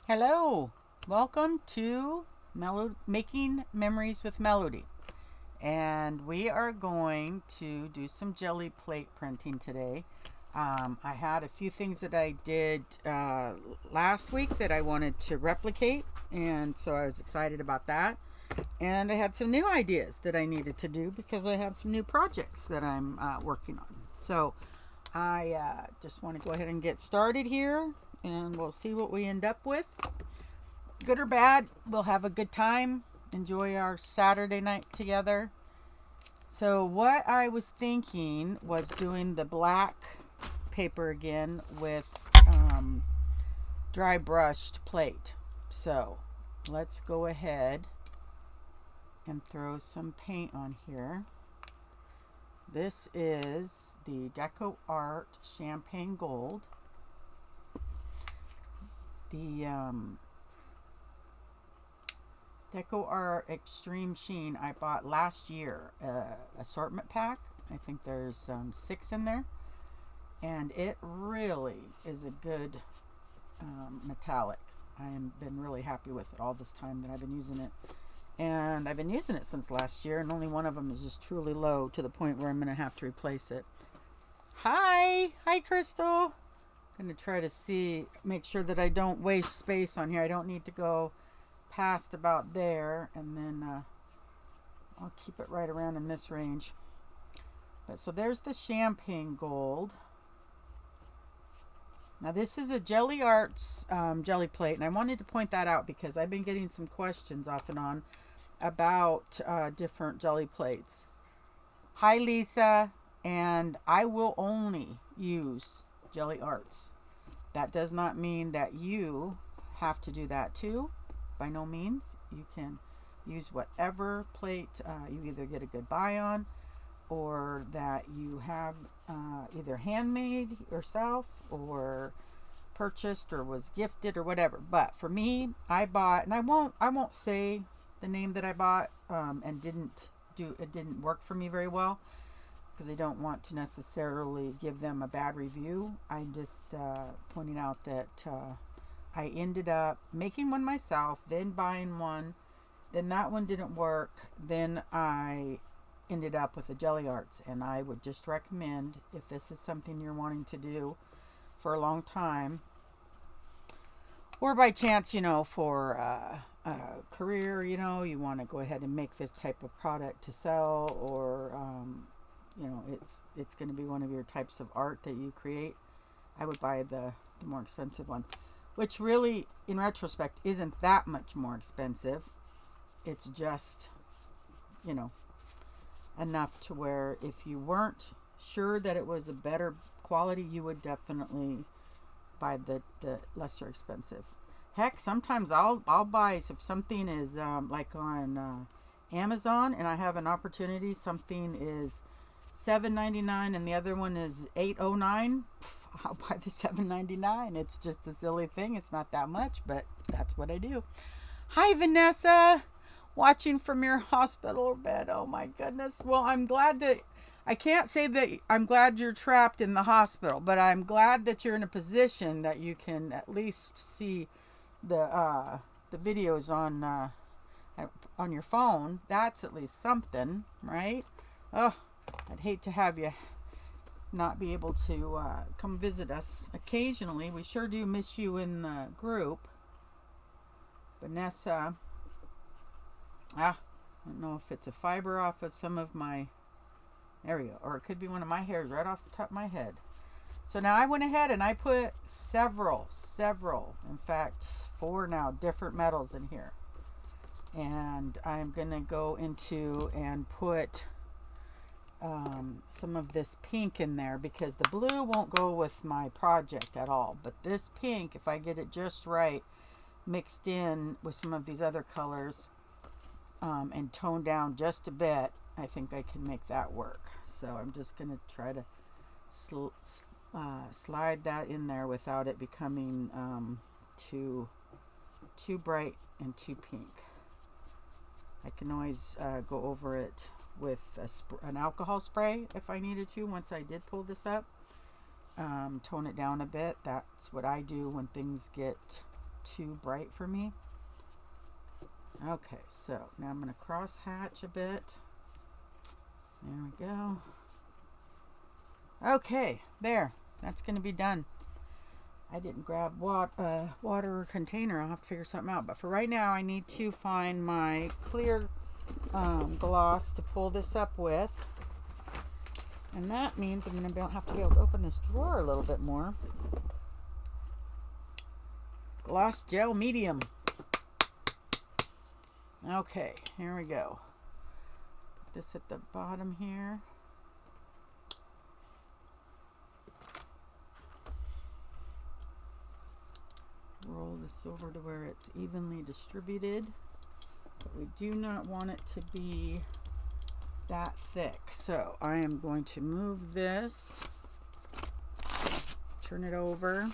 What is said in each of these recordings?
Hello, welcome to Making Memories with Melody. And we are going to do some Gelli Plate printing today. I had a few things that I did last week that I wanted to replicate, and so I was excited about that. And I had some new ideas that I needed to do because I have some new projects that I'm working on. So I just want to go ahead and get started here, and we'll see what we end up with. Good or bad, we'll have a good time, enjoy our Saturday night together. So what I was thinking was doing the black paper again with dry brushed plate. So let's go ahead and throw some paint on here. This is the Deco Art Champagne Gold. The Deco Art Extreme Sheen I bought last year, assortment pack. I think there's 6 in there, and it really is a good metallic. I've been really happy with it all this time that I've been using it, and I've been using it since last year, and only one of them is just truly low to the point where I'm going to have to replace it. Hi Crystal. I'm going to try to make sure that I don't waste space on here. I don't need to go past about there, and then I'll keep it right around in this range. But so there's the champagne gold. Now this is a Gelli Arts Gelli Plate, and I wanted to point that out because I've been getting some questions off and on about different Gelli plates. Hi Lisa, and I will only use Gelli Arts. That does not mean that you have to do that too. By no means. You can use whatever plate you either get a good buy on, or that you have either handmade yourself or purchased or was gifted or whatever. But for me, I bought, and I won't say the name that I bought, and it didn't work for me very well, because I don't want to necessarily give them a bad review. I'm just pointing out that I ended up making one myself, then buying one, then that one didn't work, then I ended up with the Gelli Arts. And I would just recommend, if this is something you're wanting to do for a long time, or by chance, for a career, you want to go ahead and make this type of product to sell, or it's going to be one of your types of art that you create, I would buy the more expensive one, which really, in retrospect, isn't that much more expensive. It's just, enough to where if you weren't sure that it was a better quality, you would definitely buy the lesser expensive. Heck, sometimes I'll buy, if something is like on Amazon, and I have an opportunity, something is $7.99 and the other one is $8.09. I'll buy the $7.99. It's just a silly thing. It's not that much, but that's what I do. Hi Vanessa, watching from your hospital bed. Oh my goodness. Well, I'm glad that I can't say that I'm glad you're trapped in the hospital, but I'm glad that you're in a position that you can at least see the videos on your phone. That's at least something, right? Oh, I'd hate to have you not be able to come visit us occasionally. We sure do miss you in the group. Vanessa, I don't know if it's a fiber off of some of my area, or it could be one of my hairs right off the top of my head. So now I went ahead and I put several, in fact 4 now, different metals in here. And I'm gonna go into and put some of this pink in there, because the blue won't go with my project at all. But this pink, if I get it just right, mixed in with some of these other colors, and toned down just a bit, I think I can make that work. So I'm just going to try to slide that in there without it becoming too bright and too pink. I can always go over it with an alcohol spray if I needed to, once I did pull this up. Tone it down a bit. That's what I do when things get too bright for me. Okay, so now I'm going to cross hatch a bit. There we go. Okay, there. That's going to be done. I didn't grab water container. I'll have to figure something out. But for right now, I need to find my clear gloss to pull this up with. And that means I'm going to have to be able to open this drawer a little bit more. Gloss gel medium. Okay, here we go. Put this at the bottom here. Roll this over to where it's evenly distributed. But we do not want it to be that thick. So I am going to move this, turn it over,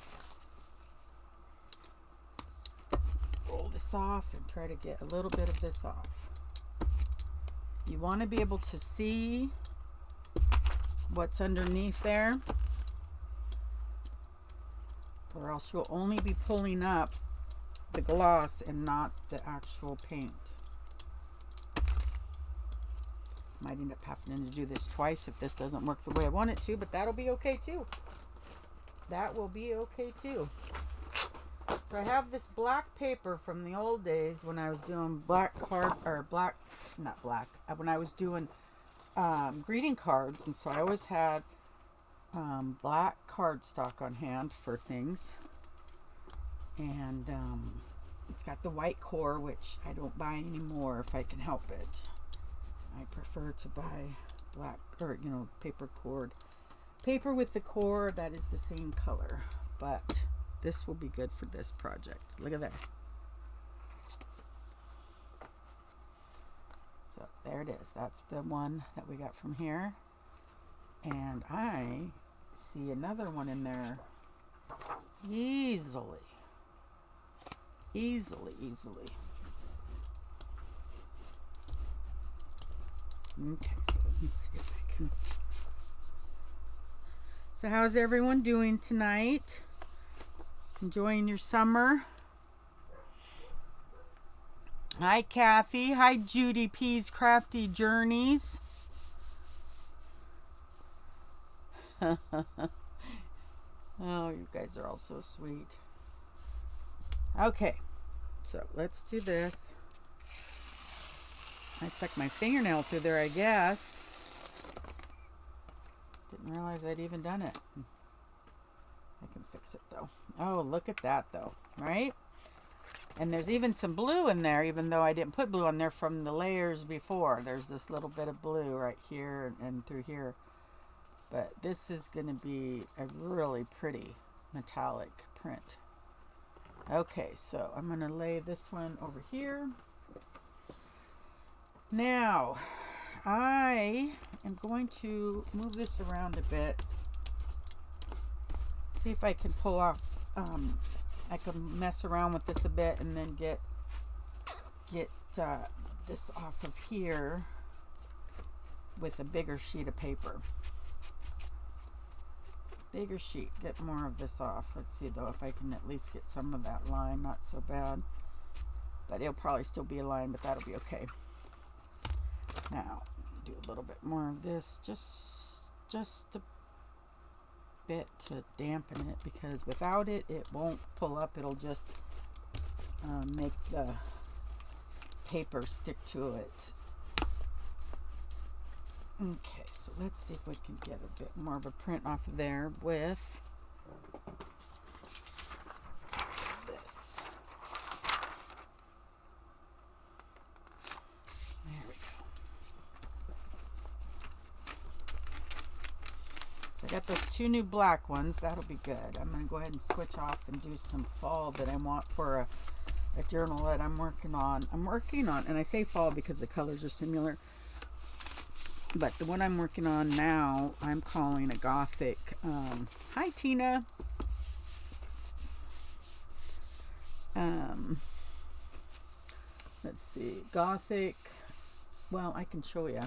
roll this off, and try to get a little bit of this off. You want to be able to see what's underneath there, or else you'll only be pulling up the gloss and not the actual paint. Might end up having to do this twice if this doesn't work the way I want it to, but that'll be okay too. That will be okay too. So I have this black paper from the old days when I was doing when I was doing greeting cards, and so I always had black cardstock on hand for things, and it's got the white core, which I don't buy anymore if I can help it. I prefer to buy black, or paper cord, paper with the core that is the same color, but this will be good for this project. Look at that. So there it is. That's the one that we got from here, and I see another one in there easily. Okay, so let me see if I can. So how's everyone doing tonight? Enjoying your summer? Hi Kathy. Hi Judy P's Crafty Journeys. Oh, you guys are all so sweet. Okay, so let's do this. I stuck my fingernail through there, I guess. Didn't realize I'd even done it. I can fix it though. Oh, look at that though, right? And there's even some blue in there, even though I didn't put blue on there from the layers before. There's this little bit of blue right here and through here. But this is going to be a really pretty metallic print. Okay, so I'm going to lay this one over here. Now, I am going to move this around a bit. See if I can pull off, I can mess around with this a bit and then get this off of here with a bigger sheet of paper. Bigger sheet, get more of this off. Let's see though if I can at least get some of that line, not so bad. But it'll probably still be a line, but that'll be okay. Now, do a little bit more of this, just a bit to dampen it, because without it, it won't pull up. It'll just make the paper stick to it. Okay, so let's see if we can get a bit more of a print off of there with this. There we go. So I got those two new black ones. That'll be good. I'm going to go ahead and switch off and do some fall that I want for a journal that I'm working on. And I say fall because the colors are similar. But the one I'm working on now, I'm calling a Gothic. Hi, Tina. Let's see. Gothic. Well, I can show you.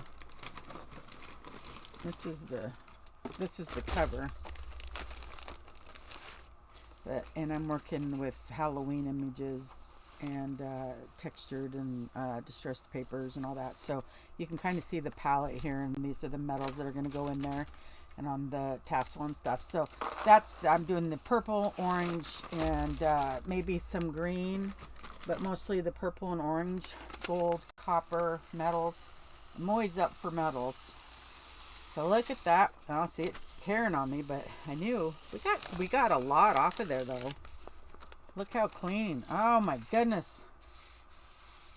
This is the cover. And I'm working with Halloween images and textured and distressed papers and all that. So you can kind of see the palette here, and these are the metals that are going to go in there and on the tassel and stuff. So I'm doing the purple, orange, and maybe some green, but mostly the purple and orange, gold, copper, metals. I'm always up for metals. So look at that. I'll see it's tearing on me, but I knew we got a lot off of there though. Look how clean. Oh my goodness.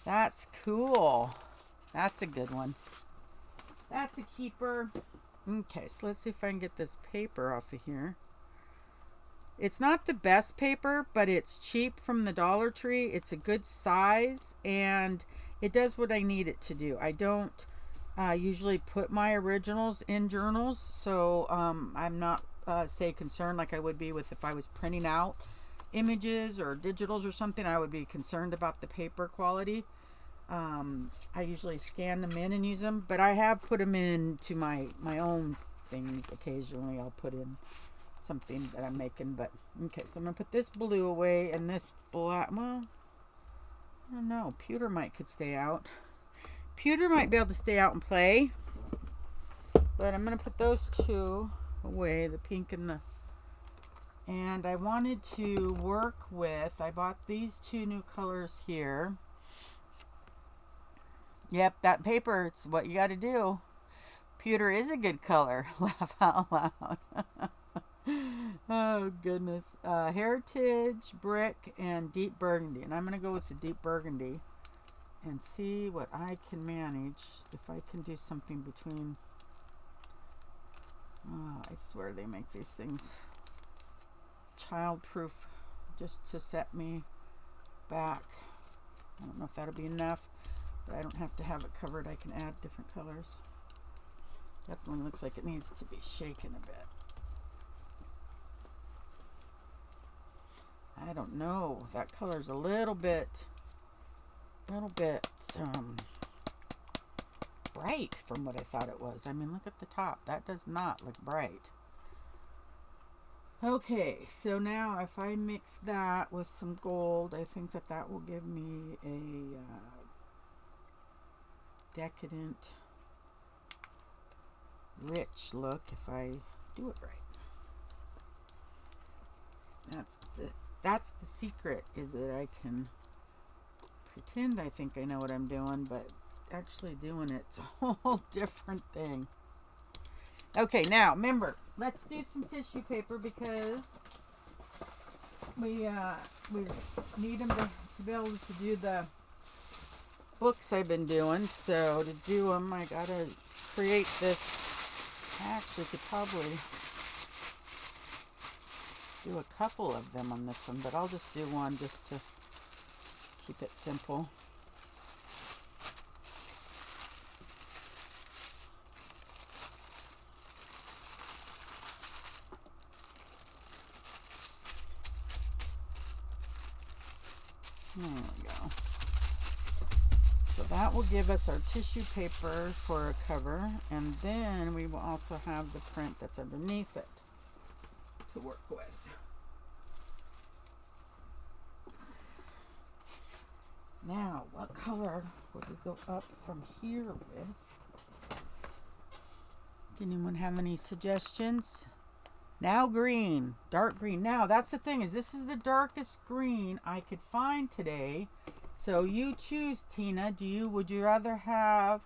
That's cool. That's a good one. That's a keeper. Okay, so let's see if I can get this paper off of here. It's not the best paper, but it's cheap from the Dollar Tree. It's a good size, and it does what I need it to do. I don't usually put my originals in journals, so I'm not, say, concerned like I would be with if I was printing out images or digitals or something. I would be concerned about the paper quality. I usually scan them in and use them, but I have put them into my own things. Occasionally I'll put in something that I'm making, but okay, so I'm gonna put this blue away, and this black, well, I don't know, pewter could stay out. Pewter might be able to stay out and play, but I'm gonna put those two away, the pink and I wanted to work with, I bought these two new colors here. Yep, that paper, it's what you got to do. Pewter is a good color. Laugh out loud. Oh, goodness. Heritage, brick, and deep burgundy. And I'm going to go with the deep burgundy and see what I can manage. If I can do something between... Oh, I swear they make these things child-proof just to set me back. I don't know if that'll be enough. But I don't have to have it covered. I can add different colors. Definitely looks like it needs to be shaken a bit. I don't know. That color's a little bit bright from what I thought it was. I mean, look at the top. That does not look bright. Okay, so now if I mix that with some gold, I think that will give me a decadent, rich look if I do it right. That's the secret, is that I can pretend I think I know what I'm doing, but actually doing it's a whole different thing. Okay, now remember, let's do some tissue paper because we need them to be able to do the books I've been doing. So to do them, I gotta create this. I actually could probably do a couple of them on this one, but I'll just do one just to keep it simple. There we go. So that will give us our tissue paper for a cover, and then we will also have the print that's underneath it to work with. Now, what color would we go up from here with? Did anyone have any suggestions? Now green, dark green. Now that's the thing, is this is the darkest green I could find today. So you choose, Tina. Would you rather have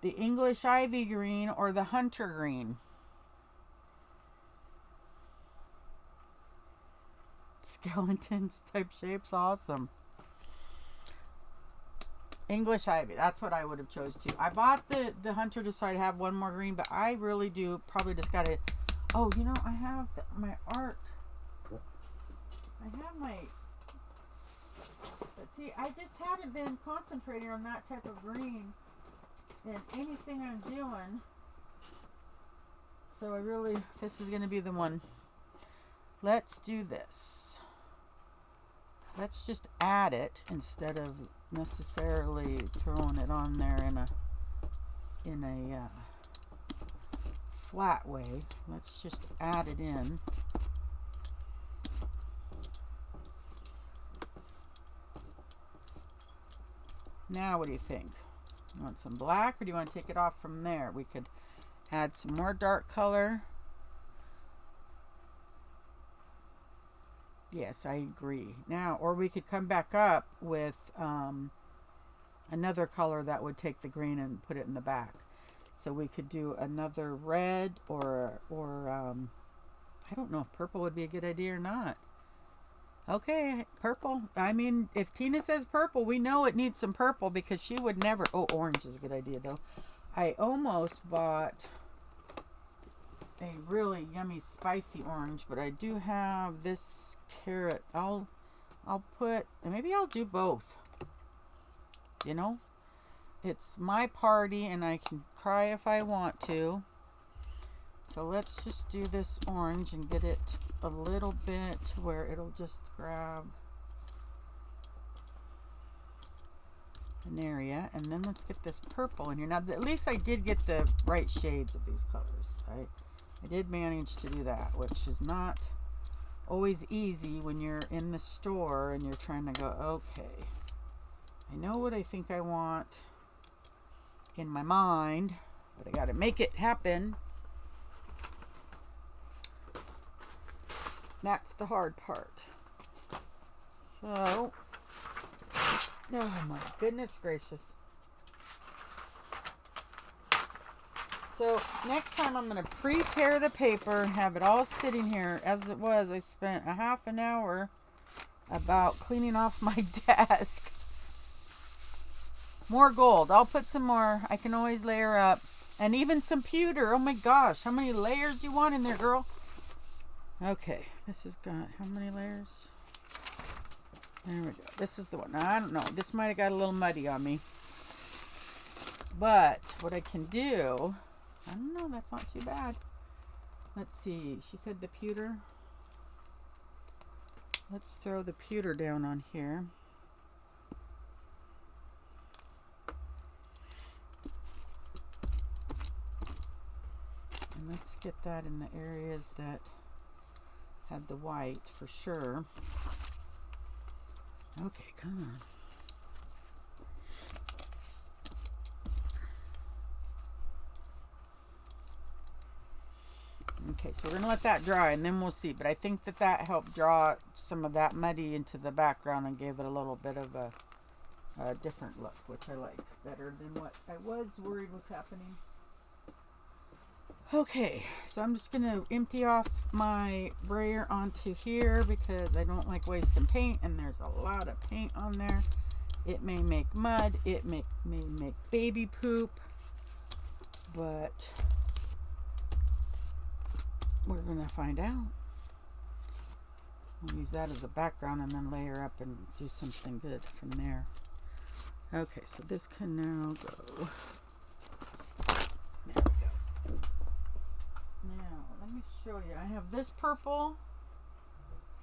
the English ivy green or the hunter green? Skeletons type shapes, awesome. English ivy, that's what I would have chose too. I bought the hunter just so I'd have one more green, but I really do probably just gotta. Oh, you know, I have my art. I have my. But see, I just hadn't been concentrating on that type of green in anything I'm doing. So this is going to be the one. Let's do this. Let's just add it instead of necessarily throwing it on there in a flat way. Let's just add it in. Now, what do you think? You want some black, or do you want to take it off from there? We could add some more dark color. Yes, I agree. Now, or we could come back up with another color that would take the green and put it in the back. So we could do another red, or I don't know if purple would be a good idea or not. Okay, purple. I mean, if Tina says purple, we know it needs some purple, because she would never... Oh, orange is a good idea, though. I almost bought a really yummy spicy orange, but I do have this carrot. I'll put... Maybe I'll do both. You know? It's my party, and I can cry if I want to. So let's just do this orange and get it a little bit where it'll just grab an area. And then let's get this purple in here. Now, at least I did get the right shades of these colors. I did manage to do that, which is not always easy when you're in the store and you're trying to go, okay, I know what I think I want in my mind, but I got to make it happen. That's the hard part. So, oh my goodness gracious. So, next time I'm going to pre-tear the paper, have it all sitting here. As it was, I spent a half an hour about cleaning off my desk. More gold. I'll put some more. I can always layer up. And even some pewter. Oh my gosh, how many layers you want in there, girl? Okay, this has got how many layers? There we go. This is the one. Now, I don't know. This might have got a little muddy on me. But what I can do, I don't know, that's not too bad. Let's see. She said the pewter. Let's throw the pewter down on here. And let's get that in the areas that had the white for sure. Okay, come on. Okay, so we're going to let that dry and then we'll see. But I think that that helped draw some of that muddy into the background and gave it a little bit of a different look, which I like better than what I was worried was happening. Okay, so I'm just going to empty off my brayer onto here because I don't like wasting paint, and there's a lot of paint on there. It may make mud, it may make baby poop, but we're going to find out. We'll use that as a background and then layer up and do something good from there. Okay, so this can now go. There we go. Now, let me show you. I have this purple.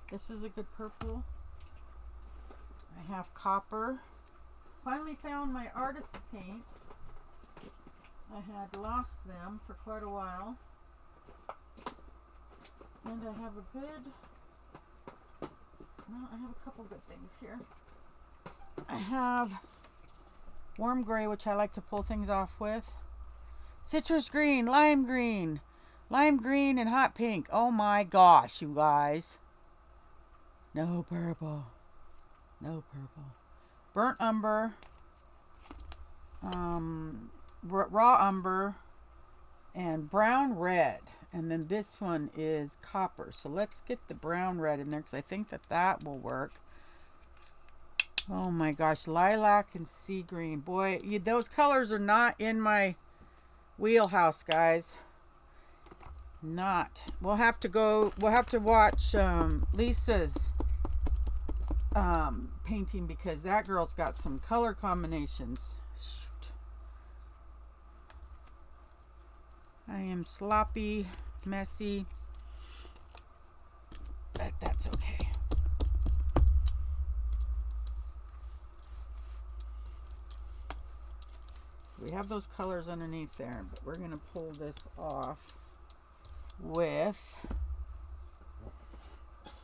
This is a good purple. I have copper. Finally found my artist paints. I had lost them for quite a while. And I have a good, well, I have a couple good things here. I have warm gray, which I like to pull things off with. Citrus green, lime green, and hot pink. Oh my gosh, you guys. No purple. No purple. Burnt umber, raw umber, and brown red. And then this one is copper. So let's get the brown red in there because I think that that will work. Oh my gosh, lilac and sea green. Boy, those colors are not in my wheelhouse, guys. Not. We'll have to watch Lisa's painting because that girl's got some color combinations. I am sloppy, messy, but that's okay. So we have those colors underneath there, but we're going to pull this off with,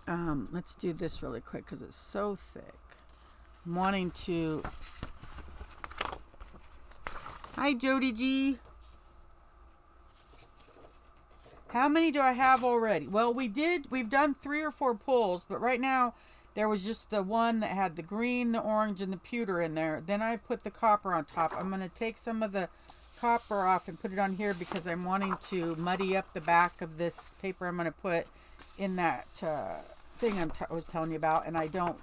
let's do this really quick because it's so thick. I'm wanting to Hi, Jody G. How many do I have already? Well, we've done 3 or 4 pulls, but right now there was just the one that had the green, the orange, and the pewter in there. Then I put the copper on top. I'm going to take some of the copper off and put it on here because I'm wanting to muddy up the back of this paper I'm going to put in that thing I was telling you about, and I don't.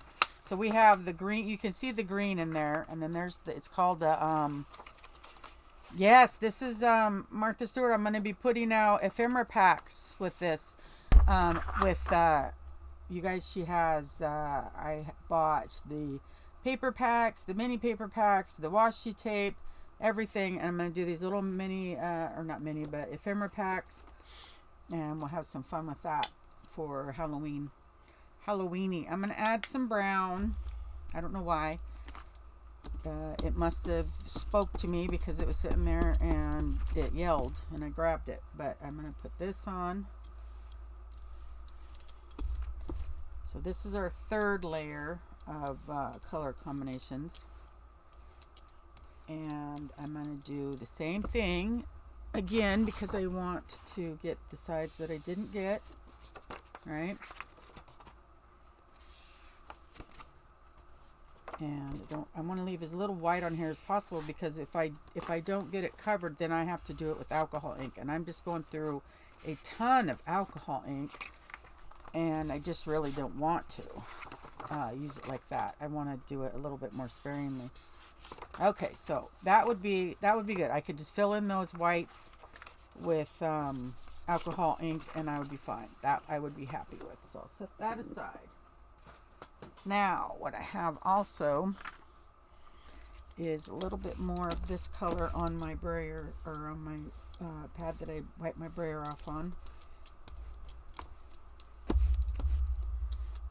So we have the green. You can see the green in there, and then there's it's called yes, this is Martha Stewart. I'm going to be putting out ephemera packs with this. You guys, she has, I bought the paper packs, the mini paper packs, the washi tape, everything. And I'm going to do these little mini, or not mini, but ephemera packs. And we'll have some fun with that for Halloween. Halloweeny. I'm going to add some brown. I don't know why. It must have spoke to me because it was sitting there and it yelled and I grabbed it. But I'm going to put this on. So this is our 3rd layer of color combinations. And I'm going to do the same thing again because I want to get the sides that I didn't get. Right? And I want to leave as little white on here as possible because if I don't get it covered, then I have to do it with alcohol ink. And I'm just going through a ton of alcohol ink. And I just really don't want to use it like that. I want to do it a little bit more sparingly. Okay, so that would be good. I could just fill in those whites with alcohol ink, and I would be fine. That I would be happy with. So I'll set that aside. Now, what I have also is a little bit more of this color on my brayer, or on my pad that I wipe my brayer off on.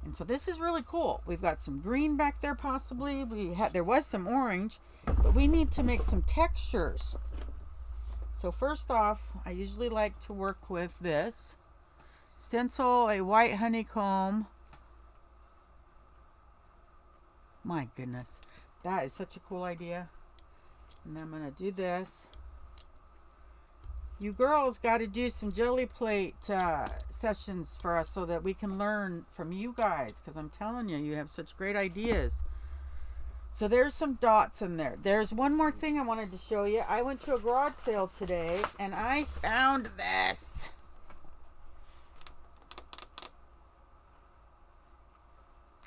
And so this is really cool. We've got some green back there possibly. There was some orange, but we need to make some textures. So first off, I usually like to work with this. Stencil a white honeycomb. My goodness. That is such a cool idea. And I'm going to do this. You girls got to do some Gelli Plate sessions for us so that we can learn from you guys, because I'm telling you, you have such great ideas. So there's some dots in there. There's one more thing I wanted to show you. I went to a garage sale today and I found this.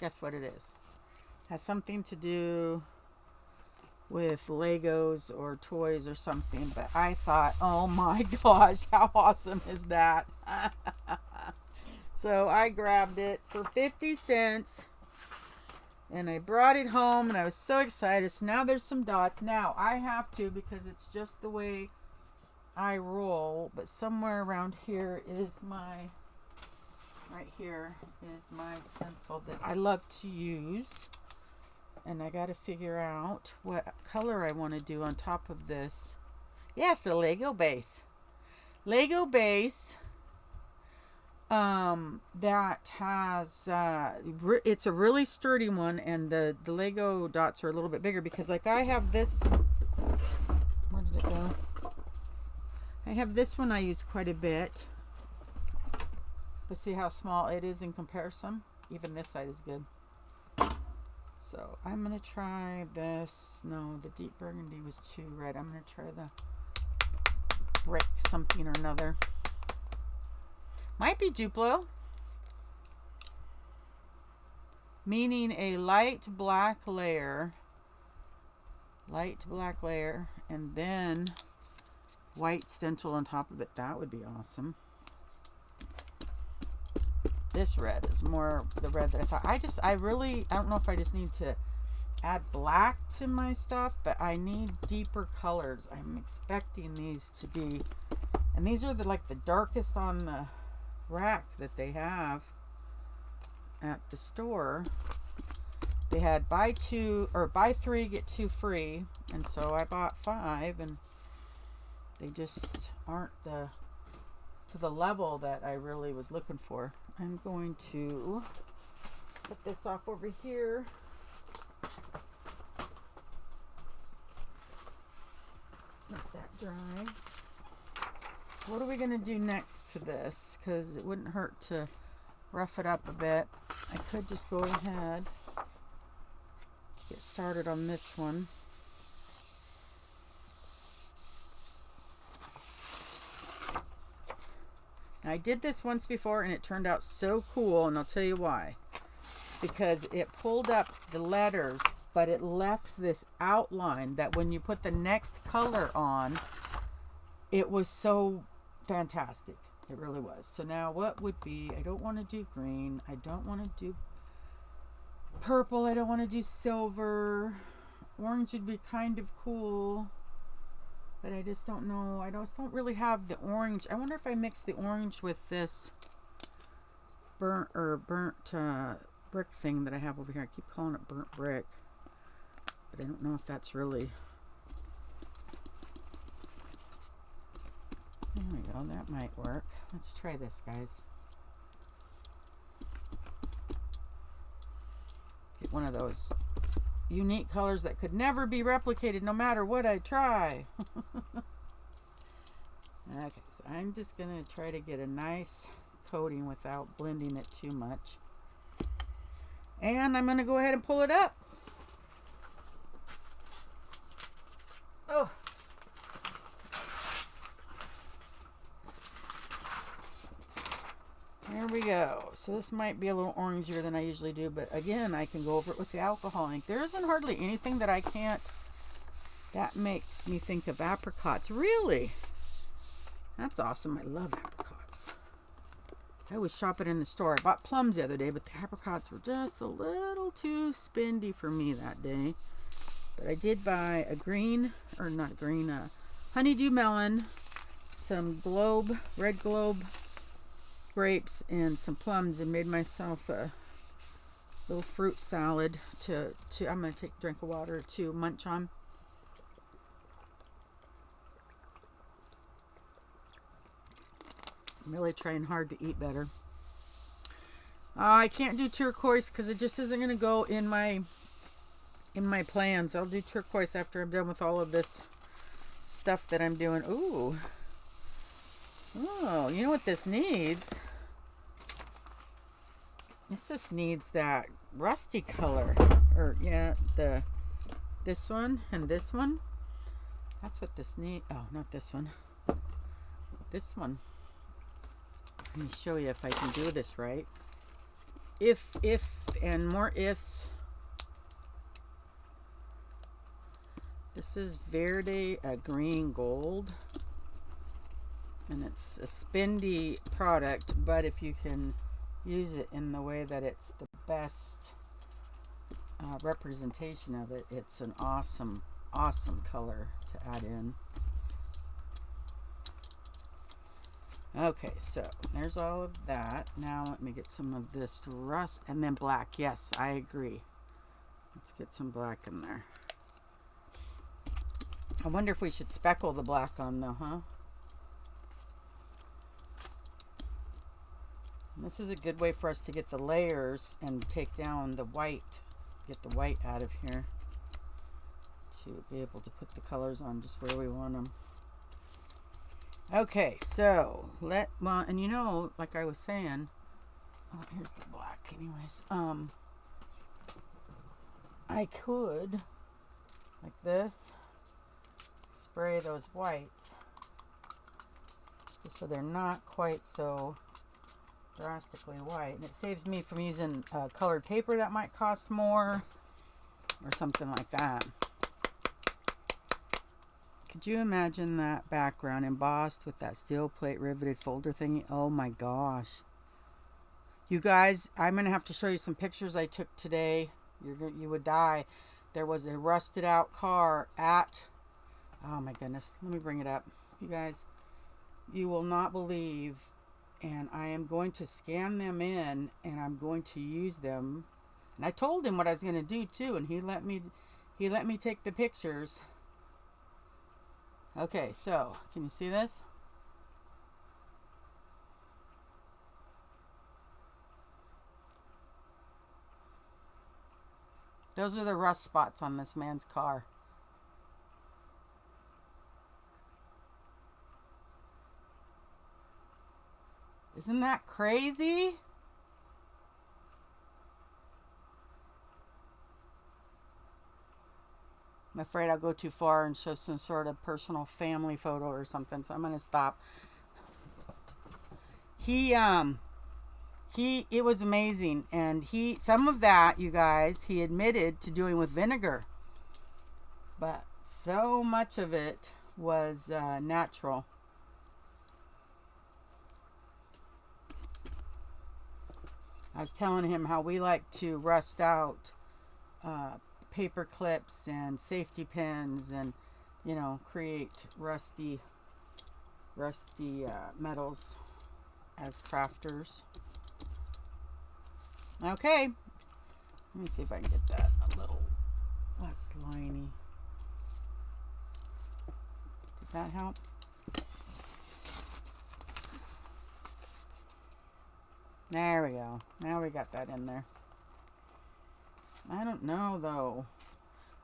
Guess what it is? Has something to do with Legos or toys or something, but I thought, oh my gosh, how awesome is that? So I grabbed it for 50 cents and I brought it home and I was so excited. So now there's some dots. Now I have to, because it's just the way I roll, but somewhere around here is my, right here is my stencil that I love to use. And I got to figure out what color I want to do on top of this. Yes, a Lego base. Lego base that has, it's a really sturdy one, and the Lego dots are a little bit bigger because, like, I have this, where did it go? I have this one I use quite a bit. Let's see how small it is in comparison. Even this side is good. So I'm going to try this. No, the deep burgundy was too red. I'm going to try the brick something or another. Might be Duplo. Meaning a light black layer. Light black layer. And then white stencil on top of it. That would be awesome. This red is more the red that I thought. I don't know if I just need to add black to my stuff, but I need deeper colors. I'm expecting these to be, and these are like the darkest on the rack that they have at the store. They had buy 3 get 2 free, and so I bought 5, and they just aren't to the level that I really was looking for. I'm going to put this off over here. Let that dry. What are we going to do next to this? Because it wouldn't hurt to rough it up a bit. I could just go ahead, get started on this one. Now, I did this once before and it turned out so cool, and I'll tell you why. Because it pulled up the letters, but it left this outline that when you put the next color on, it was so fantastic. It really was. So now what would be, I don't want to do green. I don't want to do purple. I don't want to do silver. Orange would be kind of cool. But I just don't know. I don't really have the orange. I wonder if I mix the orange with this burnt brick thing that I have over here. I keep calling it burnt brick. But I don't know if that's really... There we go. That might work. Let's try this, guys. Get one of those unique colors that could never be replicated no matter what I try. Okay, so I'm just going to try to get a nice coating without blending it too much. And I'm going to go ahead and pull it up. Oh. There we go. So this might be a little orangier than I usually do, but again, I can go over it with the alcohol ink. There isn't hardly anything that I can't. That makes me think of apricots. Really? That's awesome. I love apricots. I always shop it in the store. I bought plums the other day, but the apricots were just a little too spendy for me that day. But I did buy a green, or not green, honeydew melon, some red globe grapes, and some plums, and made myself a little fruit salad to I'm going to take a drink of water to munch on. I'm really trying hard to eat better. I can't do turquoise because it just isn't going to go in my plans. I'll do turquoise after I'm done with all of this stuff that I'm doing. Ooh. Oh, you know what this needs? This just needs that rusty color. Or, yeah, this one and this one. That's what this needs. Oh, not this one. This one. Let me show you if I can do this right. If, and more ifs. This is Verde green gold. And it's a spendy product, but if you can use it in the way that it's the best representation of it, it's an awesome, awesome color to add in. Okay, so there's all of that. Now let me get some of this rust, and then black. Yes, I agree. Let's get some black in there. I wonder if we should speckle the black on though, huh? And this is a good way for us to get the layers and take down the white, get the white out of here to be able to put the colors on just where we want them. Okay, so well, and you know, like I was saying, oh, here's the black anyways. I could, like this, spray those whites just so they're not quite so drastically white, and it saves me from using colored paper that might cost more or something like that. Could you imagine that background embossed with that steel plate riveted folder thingy? Oh my gosh. You guys, I'm going to have to show you some pictures I took today. You would die. There was a rusted out car at, oh my goodness, let me bring it up. You guys, you will not believe, and I am going to scan them in and I'm going to use them. And I told him what I was going to do too, and he let me take the pictures. Okay, so can you see this? Those are the rust spots on this man's car. Isn't that crazy? I'm afraid I'll go too far and show some sort of personal family photo or something, so I'm gonna stop. It was amazing, and some of that, you guys, he admitted to doing with vinegar, but so much of it was natural. I was telling him how we like to rust out paper clips and safety pins, and create rusty metals as crafters. Okay, let me see if I can get that a little less liney. Did that help? There we go. Now we got that in there. I don't know though.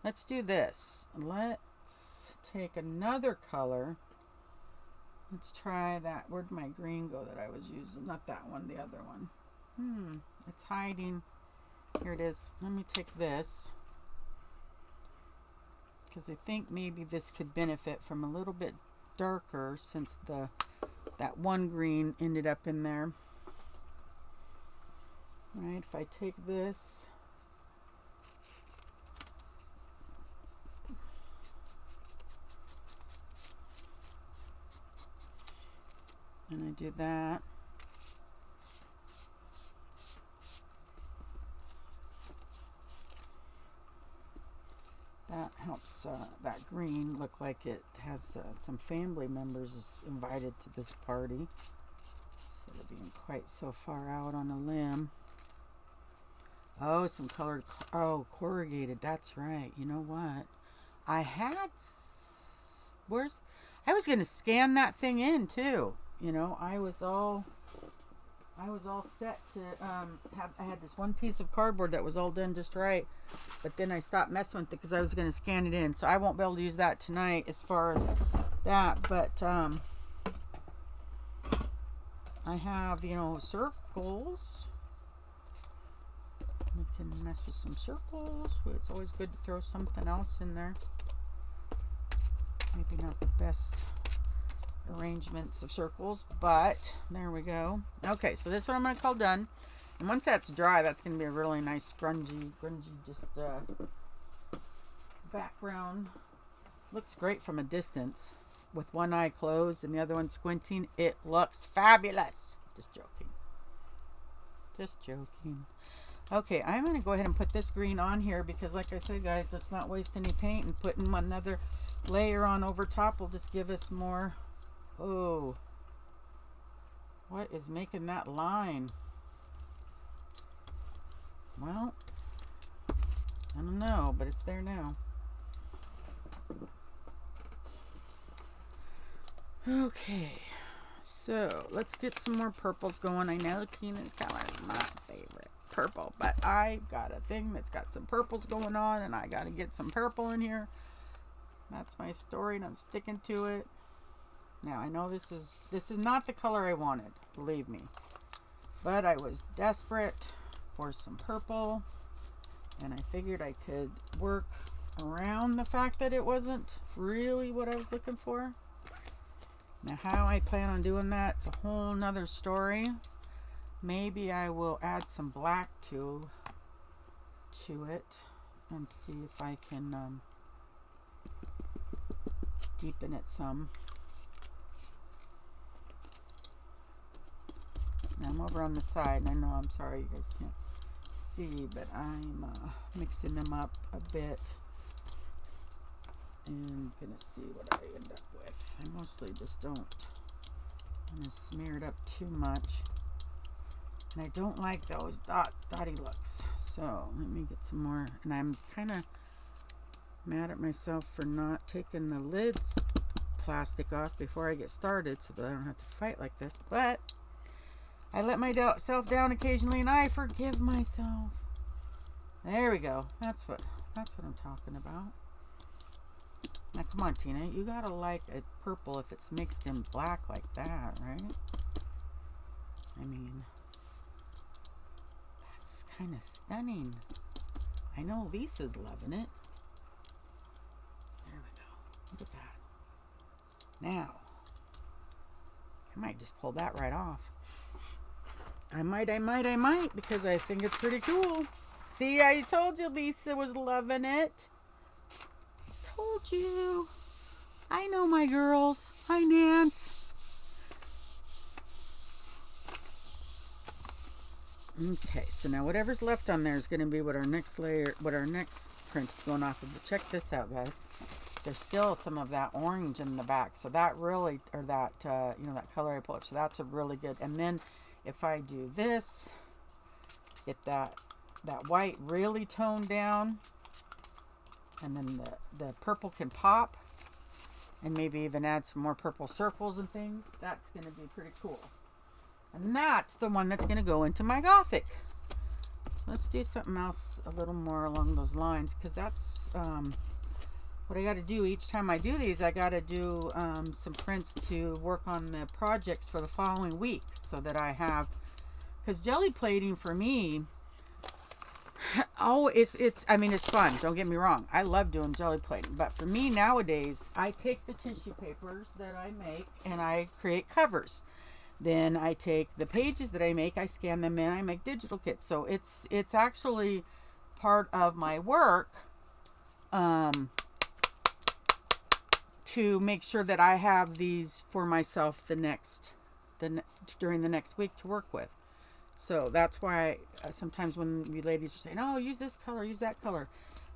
Let's do this. Let's take another color. Let's try that. Where'd my green go that I was using? Not that one, the other one. It's hiding. Here it is. Let me take this, because I think maybe this could benefit from a little bit darker, since that one green ended up in there. Right, if I take this, and I do that, that helps that green look like it has some family members invited to this party, instead of being quite so far out on a limb. Oh, some colored, corrugated, that's right. You know what? I was going to scan that thing in too. I was all set to I had this one piece of cardboard that was all done just right, but then I stopped messing with it because I was going to scan it in, so I won't be able to use that tonight as far as that. But I have, circles. We can mess with some circles. It's always good to throw something else in there. Maybe not the best arrangements of circles, but there we go. Okay, so this one I'm going to call done. And once that's dry, that's going to be a really nice grungy just background. Looks great from a distance. With one eye closed and the other one squinting, it looks fabulous. Just joking. Okay, I'm going to go ahead and put this green on here because, like I said, guys, let's not waste any paint, and putting another layer on over top will just give us more. Oh, what is making that line? Well, I don't know, but it's there now. Okay, so let's get some more purples going. I know Tina's color is my favorite, purple, but I got a thing that's got some purples going on, and I got to get some purple in here. That's my story, and I'm sticking to it. Now I know this is not the color I wanted, believe me, but I was desperate for some purple, and I figured I could work around the fact that it wasn't really what I was looking for. Now how I plan on doing that, it's a whole nother story. Maybe I will add some black to it and see if I can deepen it some. Now I'm over on the side, and I know, I'm sorry you guys can't see, but I'm mixing them up a bit and gonna see what I end up with. I mostly just don't want to smear it up too much, and I don't like those dotty looks. So let me get some more, and I'm kind of mad at myself for not taking the lids plastic off before I get started so that I don't have to fight like this, but I let myself down occasionally, and I forgive myself. There we go. That's what I'm talking about. Now come on, Tina, you gotta like a purple if it's mixed in black like that, right? I mean, that's kind of stunning. I know Lisa's loving it. There we go. Look at that. Now, I might just pull that right off. I might, because I think it's pretty cool. See, I told you Lisa was loving it. Told you. I know my girls. Hi, Nance. Okay, so now whatever's left on there is going to be what our next layer, what our next print is going off of. But check this out, guys. There's still some of that orange in the back, so that really, or that, you know, that color I pulled up. So that's a really good. And then if I do this, get that white really toned down, and then the purple can pop, and maybe even add some more purple circles and things. That's going to be pretty cool. And that's the one that's going to go into my Gothic. So let's do something else a little more along those lines, because that's what I got to do each time I do these. I got to do some prints to work on the projects for the following week, so that I have, because jelly plating for me, oh, it's I mean, it's fun, don't get me wrong. I love doing jelly plating, but for me nowadays, I take the tissue papers that I make and I create covers. Then I take the pages that I make, I scan them in, I make digital kits. So it's actually part of my work to make sure that I have these for myself during the next week to work with. So that's why sometimes when you ladies are saying, oh, use this color, use that color,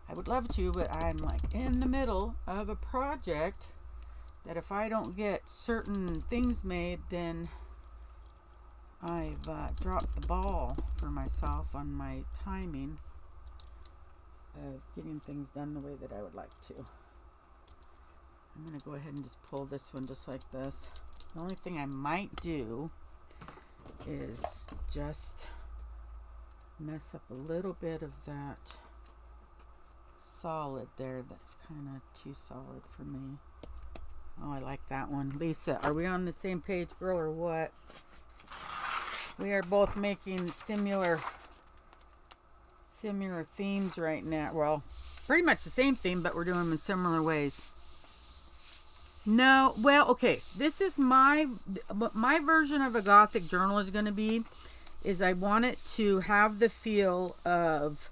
I would love to, but I'm like in the middle of a project that if I don't get certain things made, then I've dropped the ball for myself on my timing of getting things done the way that I would like to. I'm going to go ahead and just pull this one just like this. The only thing I might do is just mess up a little bit of that solid there. That's kind of too solid for me. Oh, I like that one. Lisa, are we on the same page, girl, or what? We are both making similar themes right now. Well, pretty much the same theme, but we're doing them in similar ways. No, well, okay. This is my version of a Gothic journal is going to be, is I want it to have the feel of,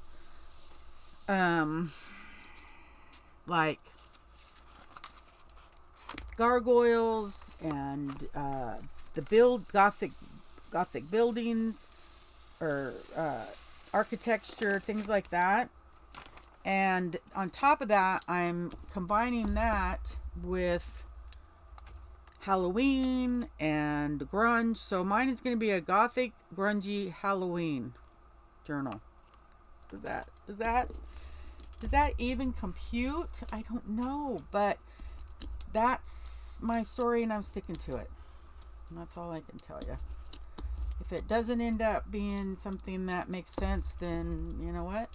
like gargoyles and the Gothic buildings or architecture, things like that. And on top of that, I'm combining that with Halloween and grunge. So mine is going to be a Gothic grungy Halloween journal. Does that even compute? I don't know, but that's my story and I'm sticking to it. And that's all I can tell you. If it doesn't end up being something that makes sense, then you know what?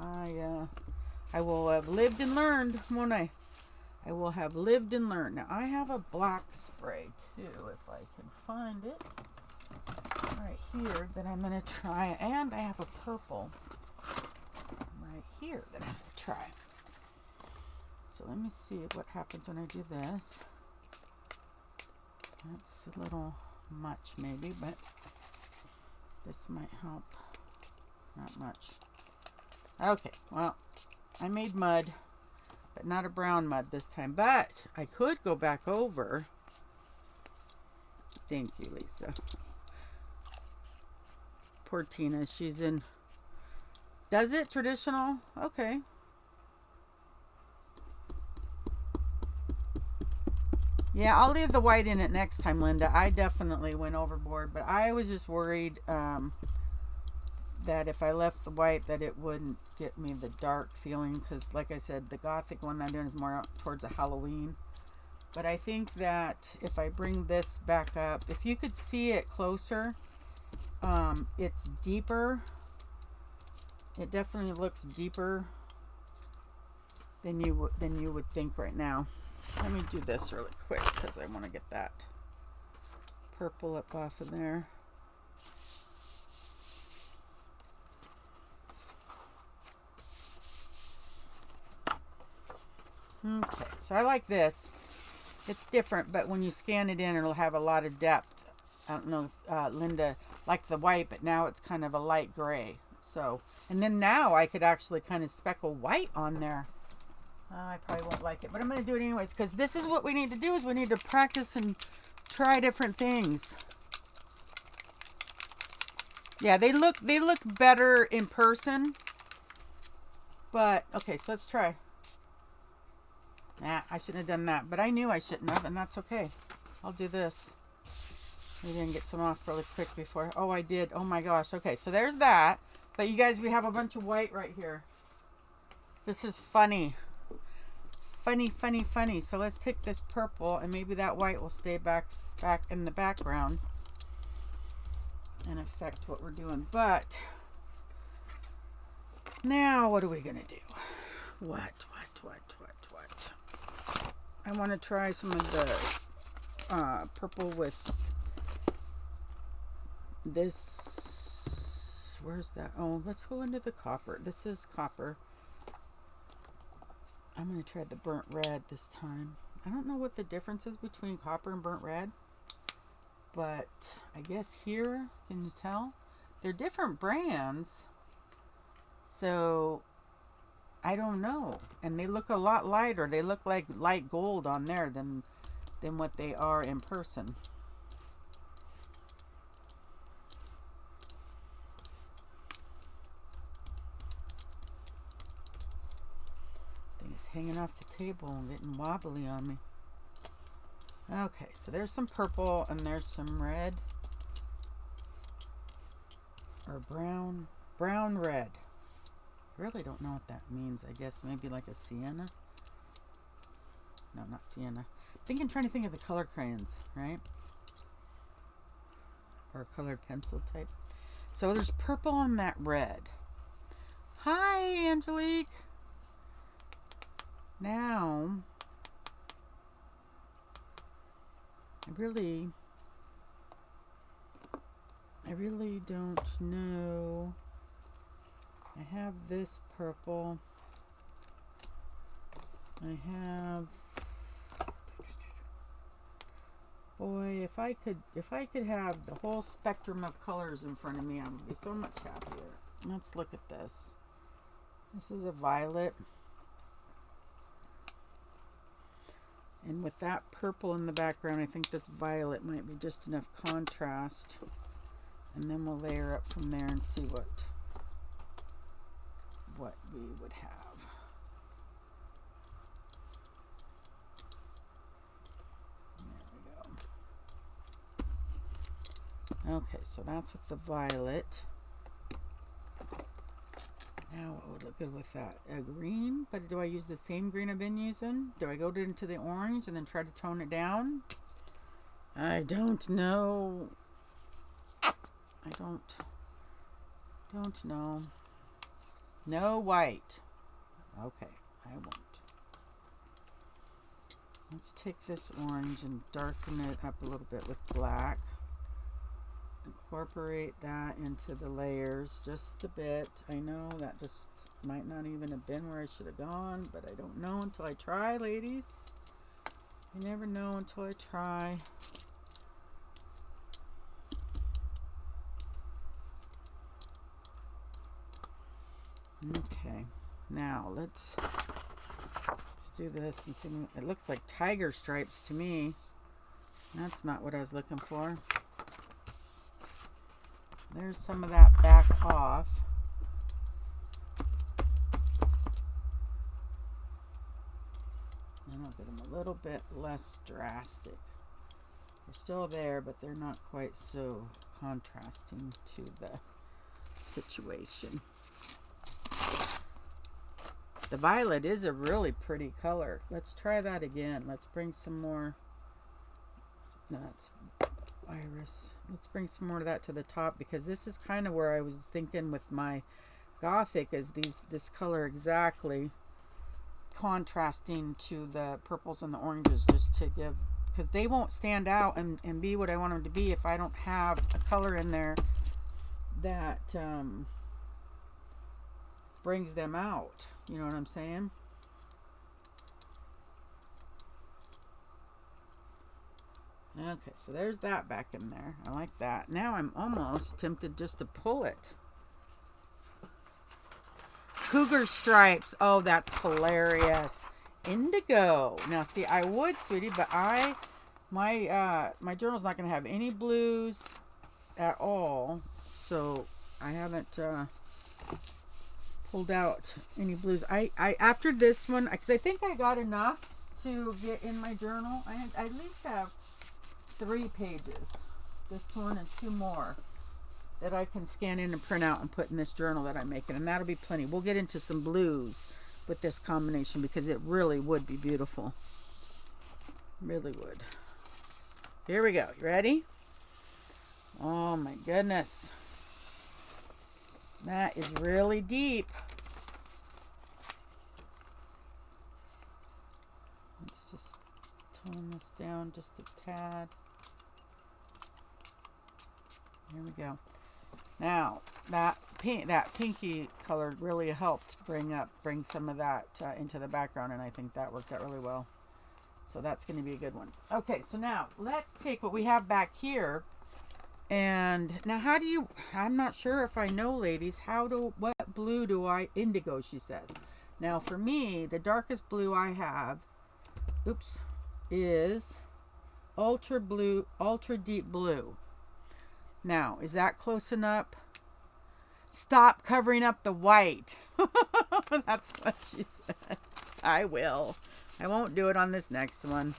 I will have lived and learned, won't I? I will have lived and learned. Now I have a black spray too, if I can find it right here that I'm going to try, and I have a purple right here that I'm going to try. So let me see what happens when I do this. That's a little much maybe, but this might help. Not much. Okay, well, I made mud, but not a brown mud this time. But I could go back over. Thank you, Lisa. Poor Tina, she's in. Does it traditional? Okay. Yeah, I'll leave the white in it next time, Linda. I definitely went overboard, but I was just worried that if I left the white that it wouldn't get me the dark feeling, because like I said, the Gothic one that I'm doing is more towards a Halloween. But I think that if I bring this back up, if you could see it closer, it's deeper. It definitely looks deeper than you would think right now. Let me do this really quick because I want to get that purple up off of there. Okay, so I like this. It's different, but when you scan it in, it'll have a lot of depth. I don't know if Linda liked the white, but now it's kind of a light gray. So, and then now I could actually kind of speckle white on there. I probably won't like it, but I'm going to do it anyways, because this is what we need to do, is we need to practice and try different things. Yeah, they look better in person. But, okay, so let's try. Nah, I shouldn't have done that, but I knew I shouldn't have, and that's okay. I'll do this. Maybe I can get some off really quick before. Oh, I did. Oh my gosh. Okay, so there's that. But you guys, we have a bunch of white right here. This is funny. Funny, funny, funny. So let's take this purple, and maybe that white will stay back in the background and affect what we're doing. But now what are we gonna do? What? I want to try some of the purple with this. Where's that? Oh, let's go into the copper. This is copper. I'm going to try the burnt red this time. I don't know what the difference is between copper and burnt red, but I guess here, can you tell? They're different brands, so I don't know. And they look a lot lighter. They look like light gold on there than what they are in person. Thing's hanging off the table and getting wobbly on me. Okay, so there's some purple and there's some red. Or brown red. Really don't know what that means. I guess maybe like a sienna. No, not sienna. I'm trying to think of the color crayons, right? Or colored pencil type. So there's purple on that red. Hi, Angelique. Now, I really don't know. I have this purple. I have, boy, if I could have the whole spectrum of colors in front of me, I would be so much happier. Let's look at this. This is a violet. And with that purple in the background, I think this violet might be just enough contrast. And then we'll layer up from there and see what we would have. There we go. Okay, so that's with the violet. Now what would look good with that? A green, but do I use the same green I've been using? Do I go into the orange and then try to tone it down? I don't know. I don't know. No white. Okay, I won't. Let's take this orange and darken it up a little bit with black. Incorporate that into the layers just a bit. I know that just might not even have been where I should have gone, but I don't know until I try, ladies. I never know until I try. Okay, now let's do this and see. It looks like tiger stripes to me. That's not what I was looking for. There's some of that back off. And I'll get them a little bit less drastic. They're still there, but they're not quite so contrasting to the situation. The violet is a really pretty color. Let's try that again. Let's bring some more. No, that's iris. Let's bring some more of that to the top, because this is kind of where I was thinking with my Gothic, is this color exactly contrasting to the purples and the oranges, just to give because they won't stand out and be what I want them to be if I don't have a color in there that brings them out. You know what I'm saying? Okay, so there's that back in there. I like that. Now I'm almost tempted just to pull it. Cougar stripes. Oh, that's hilarious. Indigo. Now, see, I would, sweetie, but my journal's not going to have any blues at all. So I haven't pulled out any blues. I after this one, because I think I got enough to get in my journal. I at least have 3 pages, this one and 2 more that I can scan in and print out and put in this journal that I'm making, and that'll be plenty. We'll get into some blues with this combination because it really would be beautiful. Really would. Here we go. You ready? Oh my goodness. That is really deep. Let's just tone this down just a tad. Here we go. Now that pinky color really helped bring some of that into the background, and I think that worked out really well. So that's going to be a good one. Okay, so now let's take what we have back here, and now how do you? I'm not sure if I know, ladies. What blue do I? Indigo, she says. Now for me, the darkest blue I have, is ultra blue, ultra deep blue. Now, is that close enough? Stop covering up the white. That's what she said. I will. I won't do it on this next one.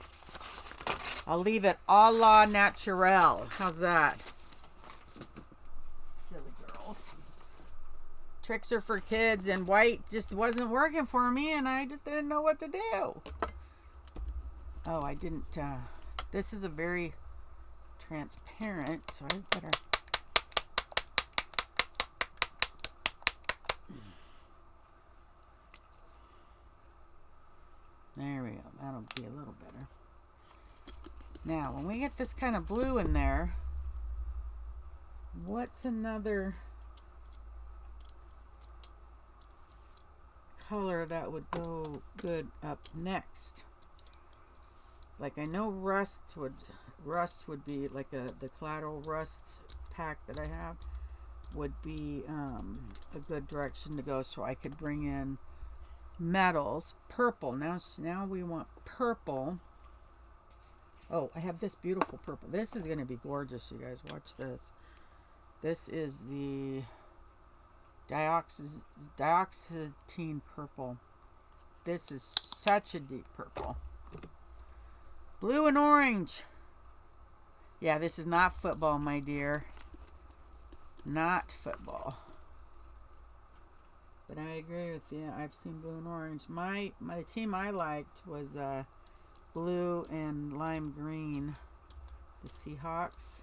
I'll leave it a la naturel. How's that? Silly girls. Tricks are for kids, and white just wasn't working for me, and I just didn't know what to do. Oh, I didn't. This is a very transparent, so I better. There we go. That'll be a little better. Now, when we get this kind of blue in there, what's another color that would go good up next? Like, I know rust would be like the collateral rust pack that I have would be a good direction to go, so I could bring in metals. Purple. Now we want purple. Oh, I have this beautiful purple. This is going to be gorgeous, you guys. Watch this. This is the dioxazine purple. This is such a deep purple. Blue and orange. Yeah, this is not football, my dear. Not football. But I agree with you. I've seen blue and orange. My team I liked was blue and lime green. The Seahawks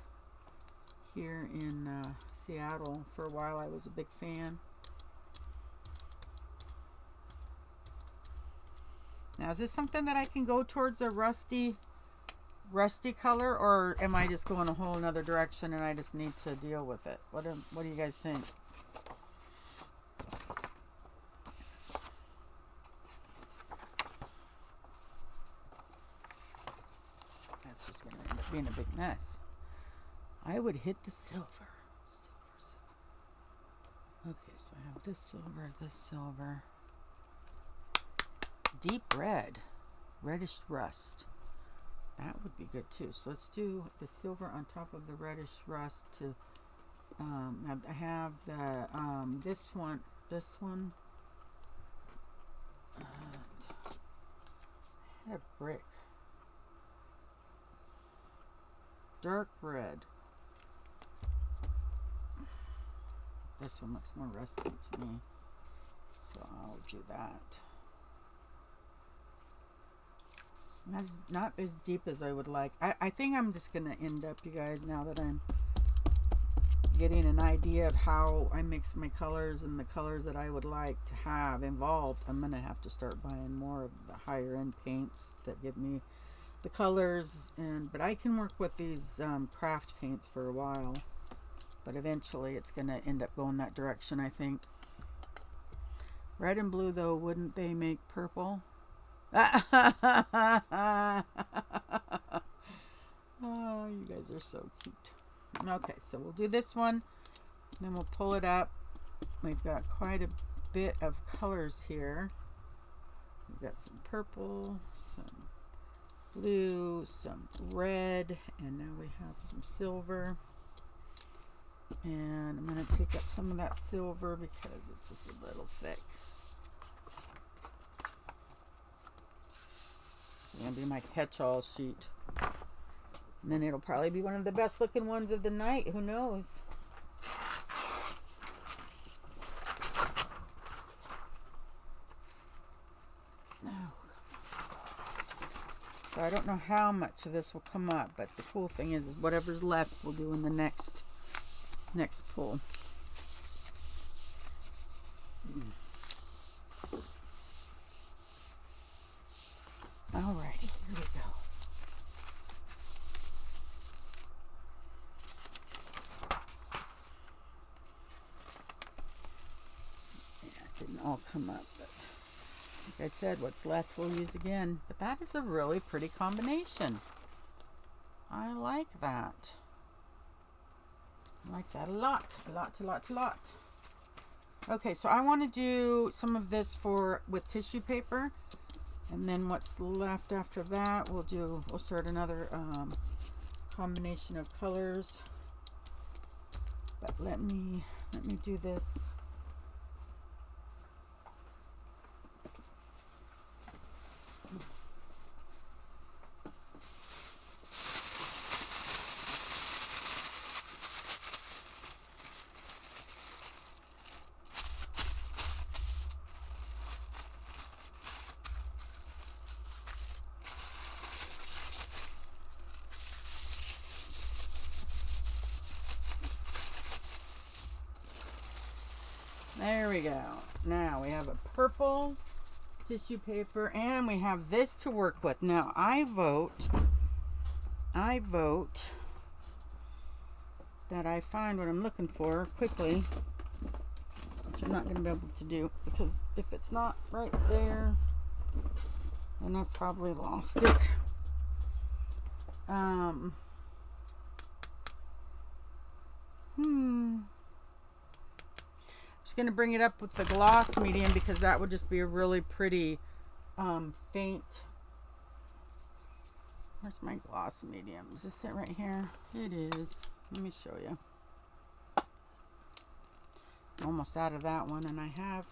here in Seattle. For a while I was a big fan. Now, is this something that I can go towards a rusty color, or am I just going a whole another direction and I just need to deal with it? What do you guys think? That's just going to end up being a big mess. I would hit the silver. Okay, so I have this silver. Deep red. Reddish rust. That would be good too. So let's do the silver on top of the reddish rust to I have the this one and I had a brick. Dark red. This one looks more rusty to me, so I'll do that. That's not as deep as I would like. I think I'm just going to end up, you guys, now that I'm getting an idea of how I mix my colors and the colors that I would like to have involved. I'm going to have to start buying more of the higher end paints that give me the colors, but I can work with these craft paints for a while, but eventually it's gonna end up going that direction, I think. Red and blue, though, wouldn't they make purple? Oh, you guys are so cute. Okay, so we'll do this one, then we'll pull it up. We've got quite a bit of colors here. We've got some purple, some blue, some red, and now we have some silver. And I'm going to take up some of that silver because it's just a little thick. It's going to be my catch-all sheet. And then it'll probably be one of the best looking ones of the night. Who knows? So I don't know how much of this will come up, but the cool thing is whatever's left we'll do in the next pull. Alrighty, here we go. Yeah, it didn't all come up, but like I said, what's left we'll use again. But that is a really pretty combination. I like that. I like that a lot. A lot. Okay, so I want to do some of this with tissue paper. And then what's left after that, we'll start another combination of colors. But let me do this. There we go. Now we have a purple tissue paper and we have this to work with. Now I vote that I find what I'm looking for quickly, which I'm not going to be able to do because if it's not right there, then I've probably lost it. Just going to bring it up with the gloss medium because that would just be a really pretty faint. Where's my gloss medium? Is this it right here? It is. Let me show you. I'm almost out of that one, and I have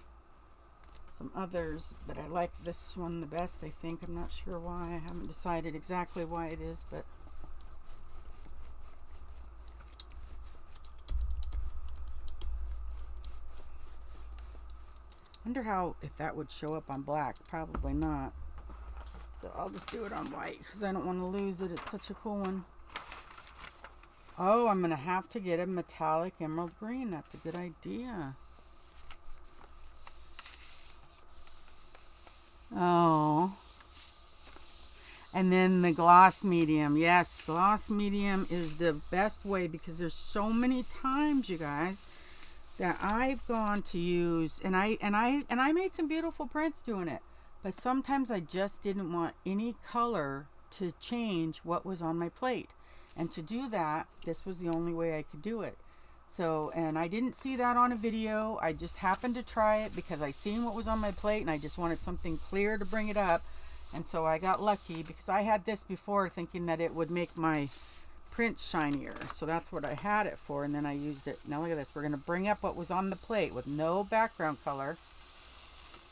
some others, but I like this one the best, I think. I'm not sure why. I haven't decided exactly why it is, but wonder if that would show up on black. Probably not. So I'll just do it on white because I don't want to lose it. It's such a cool one. Oh, I'm going to have to get a metallic emerald green. That's a good idea. Oh. And then the gloss medium. Yes, gloss medium is the best way because there's so many times, you guys, that I've gone to use, and I made some beautiful prints doing it, but sometimes I just didn't want any color to change what was on my plate. And to do that, this was the only way I could do it. So, and I didn't see that on a video. I just happened to try it because I seen what was on my plate and I just wanted something clear to bring it up. And so I got lucky because I had this before thinking that it would make my prints shinier. So that's what I had it for, and then I used it. Now look at this. We're going to bring up what was on the plate with no background color.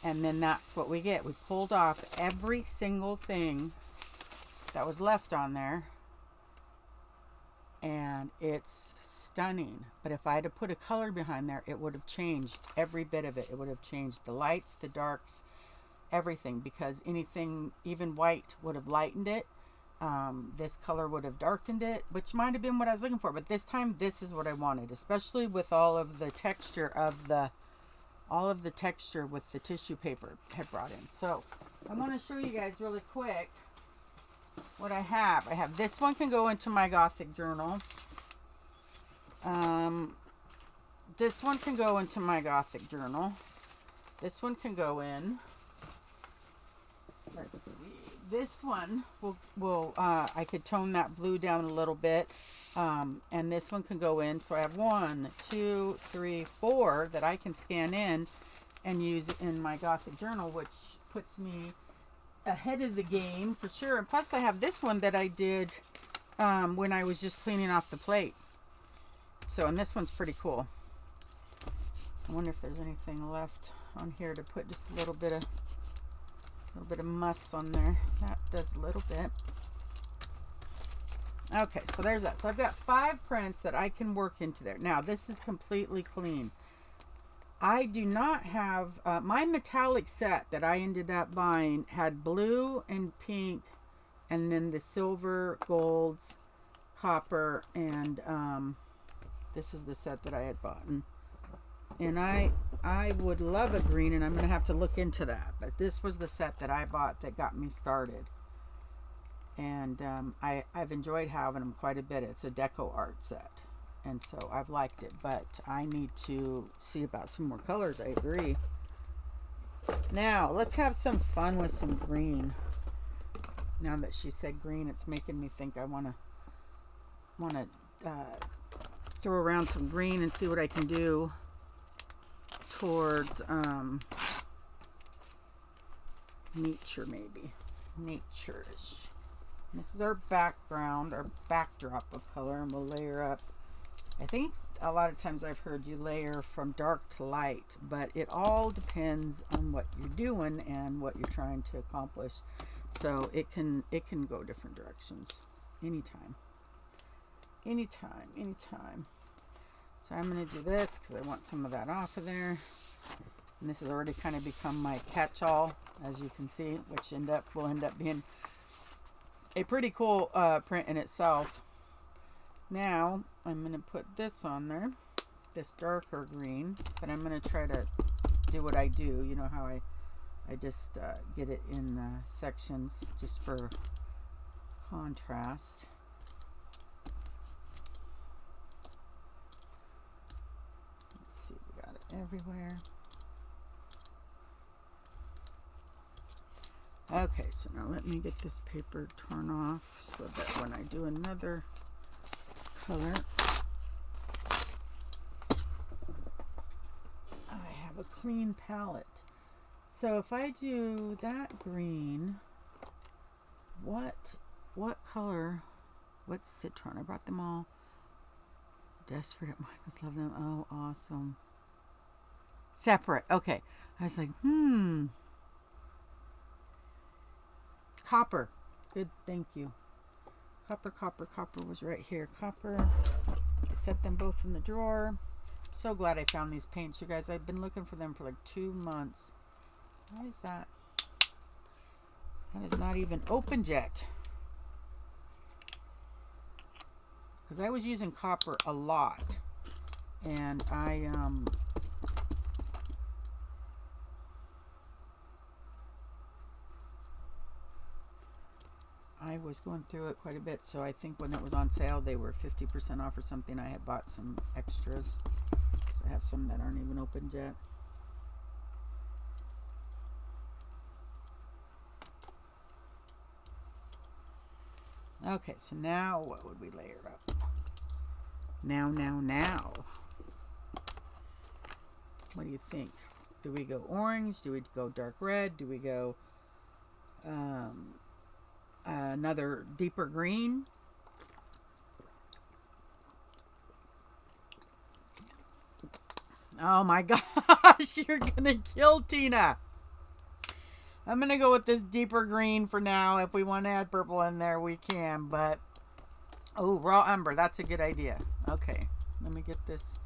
And then that's what we get. We pulled off every single thing that was left on there. And it's stunning. But if I had to put a color behind there, it would have changed every bit of it. It would have changed the lights, the darks, everything. Because anything, even white, would have lightened it. This color would have darkened it, which might have been what I was looking for. But this time, this is what I wanted. Especially with all of the texture of with the tissue paper had brought in. So, I want to show you guys really quick what I have this one can go into my Gothic journal. This one can go into my Gothic journal. This one can go in. Let's see. This one will I could tone that blue down a little bit. And this one can go in. So I have 1, 2, 3, 4 that I can scan in and use in my Gothic journal, which puts me ahead of the game for sure. And plus I have this one that I did when I was just cleaning off the plate. So, and this one's pretty cool. I wonder if there's anything left on here to put just a little bit of muss on there. That does a little bit. Okay, so there's that. So I've got 5 prints that I can work into there. Now, this is completely clean. I do not have, my metallic set that I ended up buying had blue and pink, and then the silver, golds, copper, and this is the set that I had bought. And I would love a green, and I'm going to have to look into that. But this was the set that I bought that got me started. And I've enjoyed having them quite a bit. It's a deco art set. And so I've liked it, but I need to see about some more colors. I agree. Now, let's have some fun with some green. Now that she said green, it's making me think I want to throw around some green and see what I can do towards nature, maybe. Nature-ish. This is our background, our backdrop of color, and we'll layer up. I think a lot of times I've heard you layer from dark to light, but it all depends on what you're doing and what you're trying to accomplish. So it can go different directions anytime. Anytime. So I'm going to do this because I want some of that off of there. And this has already kind of become my catch-all, as you can see, which will end up being a pretty cool print in itself. Now, I'm going to put this on there, this darker green, but I'm going to try to do what I do. You know how I just get it in sections just for contrast. Let's see, we got it everywhere. Okay, so now let me get this paper torn off so that when I do another color, I have a clean palette. So if I do that green, what color, what citron? I brought them all. Desperate at Michael's, love them. Oh, awesome. Separate. Okay. I was like, Copper. Good, thank you. Copper was right here. Copper. I set them both in the drawer. So glad I found these paints, you guys. I've been looking for them for like 2 months. Why is that? That is not even opened yet. Because I was using copper a lot. And I was going through it quite a bit, so I think when it was on sale they were 50% off or something. I had bought some extras, so I have some that aren't even opened yet. Okay, so now what would we layer up? Now. What do you think? Do we go orange? Do we go dark red? Do we go another deeper green? Oh my gosh, you're gonna kill Tina. I'm gonna go with this deeper green for now. If we want to add purple in there, we can, but oh, raw umber, that's a good idea. Okay, let me get this.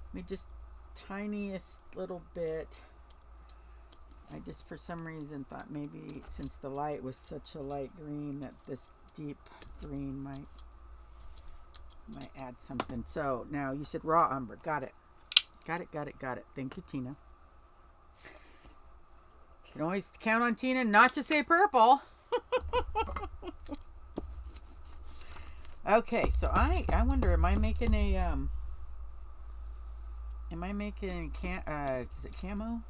Let me just tiniest little bit. I just, for some reason, thought maybe since the light was such a light green that this deep green might add something. So now you said raw umber. Got it. Thank you, Tina. You can always count on Tina not to say purple. Okay, so I wonder, am I making a is it camo?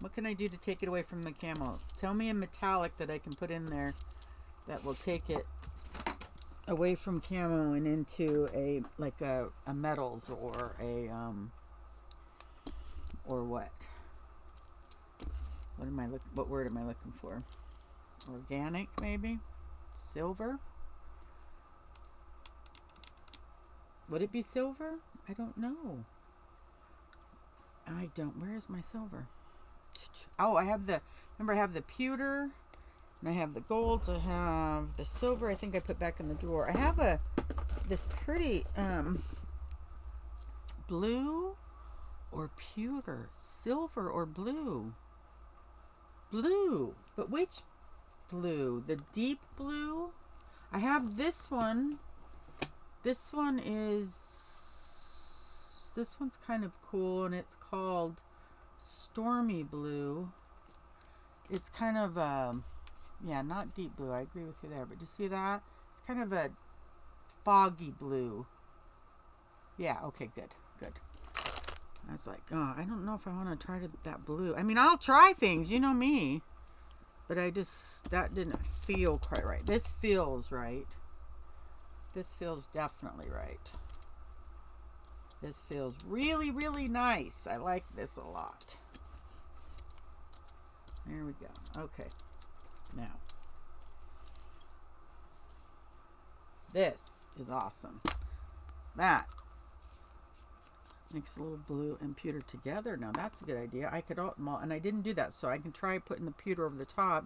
What can I do to take it away from the camo? Tell me a metallic that I can put in there that will take it away from camo and into a metals or a or what? What word am I looking for? Organic, maybe? Silver? Would it be silver? I don't know. Where is my silver? Oh, I have the pewter, and I have the golds, I have the silver, I think I put back in the drawer. I have this pretty blue or pewter, silver or blue. Blue, but which blue? The deep blue? I have this one. This one's kind of cool, and it's called Stormy Blue. It's kind of yeah, not deep blue. I agree with you there, but do you see that? It's kind of a foggy blue. Yeah, okay, good. I was like, oh, I don't know if I want to try that blue. I mean, I'll try things, you know me, but that didn't feel quite right. This feels right. This feels definitely right. This feels really, really nice. I like this a lot. There we go. Okay. Now, this is awesome. That mix a little blue and pewter together. Now that's a good idea. I could, and I didn't do that, so I can try putting the pewter over the top,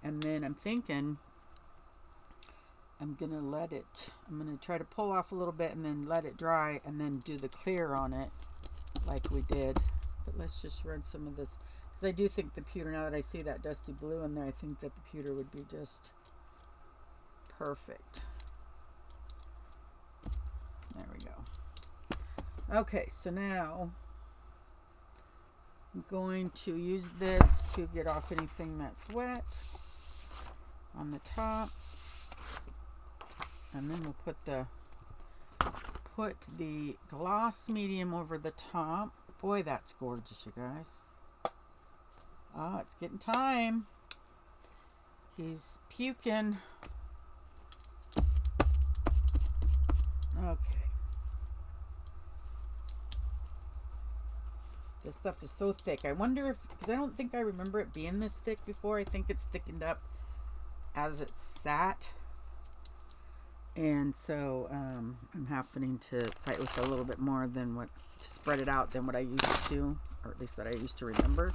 and then I'm thinking I'm gonna try to pull off a little bit and then let it dry and then do the clear on it like we did. But let's just run some of this, because I do think the pewter, now that I see that dusty blue in there, I think that the pewter would be just perfect. There we go. Okay, so now I'm going to use this to get off anything that's wet on the top. And then we'll put the gloss medium over the top. Boy, that's gorgeous, you guys. Oh, it's getting time. He's puking. Okay. This stuff is so thick. I wonder because I don't think I remember it being this thick before. I think it's thickened up as it sat. And so I'm having to fight with a little bit more to spread it out than what I used to, or at least that I used to remember.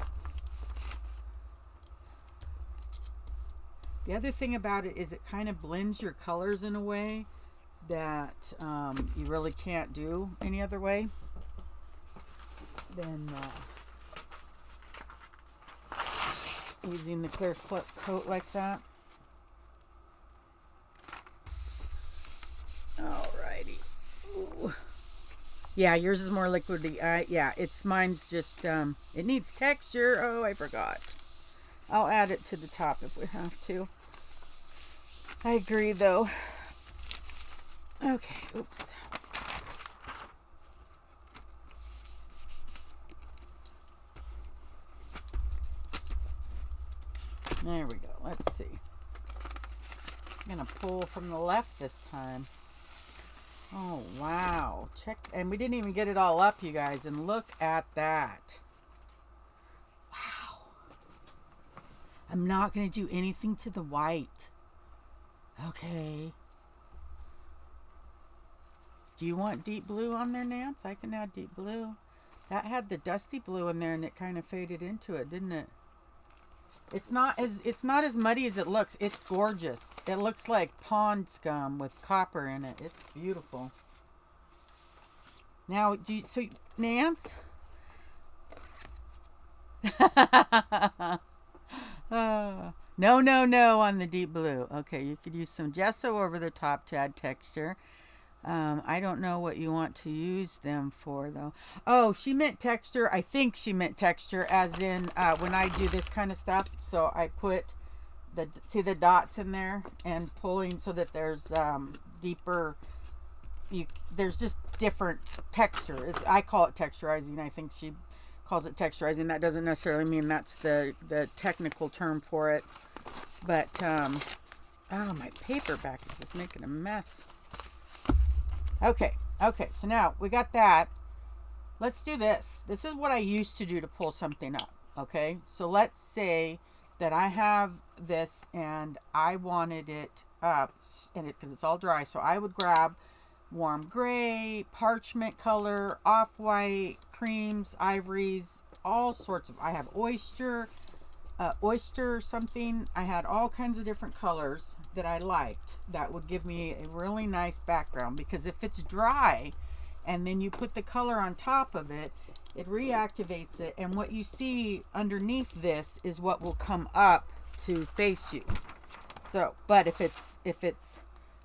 The other thing about it is it kind of blends your colors in a way that you really can't do any other way than using the clear coat like that. Alrighty. Ooh. Yeah, yours is more liquidy. Yeah, mine's just, it needs texture. Oh, I forgot. I'll add it to the top if we have to. I agree, though. Okay, oops. There we go. Let's see. I'm going to pull from the left this time. Oh, wow. Check. And we didn't even get it all up, you guys. And look at that. Wow. I'm not going to do anything to the white. Okay. Do you want deep blue on there, Nance? I can add deep blue. That had the dusty blue in there and it kind of faded into it, didn't it? It's not as muddy as it looks. It's gorgeous. It looks like pond scum with copper in it. It's beautiful. Now, Nance? No on the deep blue. Okay, you could use some gesso over the top to add texture. I don't know what you want to use them for, though. Oh, she meant texture. I think she meant texture as in when I do this kind of stuff. So I put see the dots in there, and pulling so that there's deeper, there's just different texture. I call it texturizing. I think she calls it texturizing. That doesn't necessarily mean that's the technical term for it. But oh, my paper back is just making a mess. Okay, so now we got that. Let's do this. This is what I used to do to pull something up. Okay, so let's say that I have this and I wanted it up, and because it's all dry, so I would grab warm gray, parchment color, off-white, creams, ivories, all sorts of, I have oyster something. I had all kinds of different colors that I liked that would give me a really nice background, because if it's dry and then you put the color on top of it, it reactivates it, and what you see underneath this is what will come up to face you. So, but if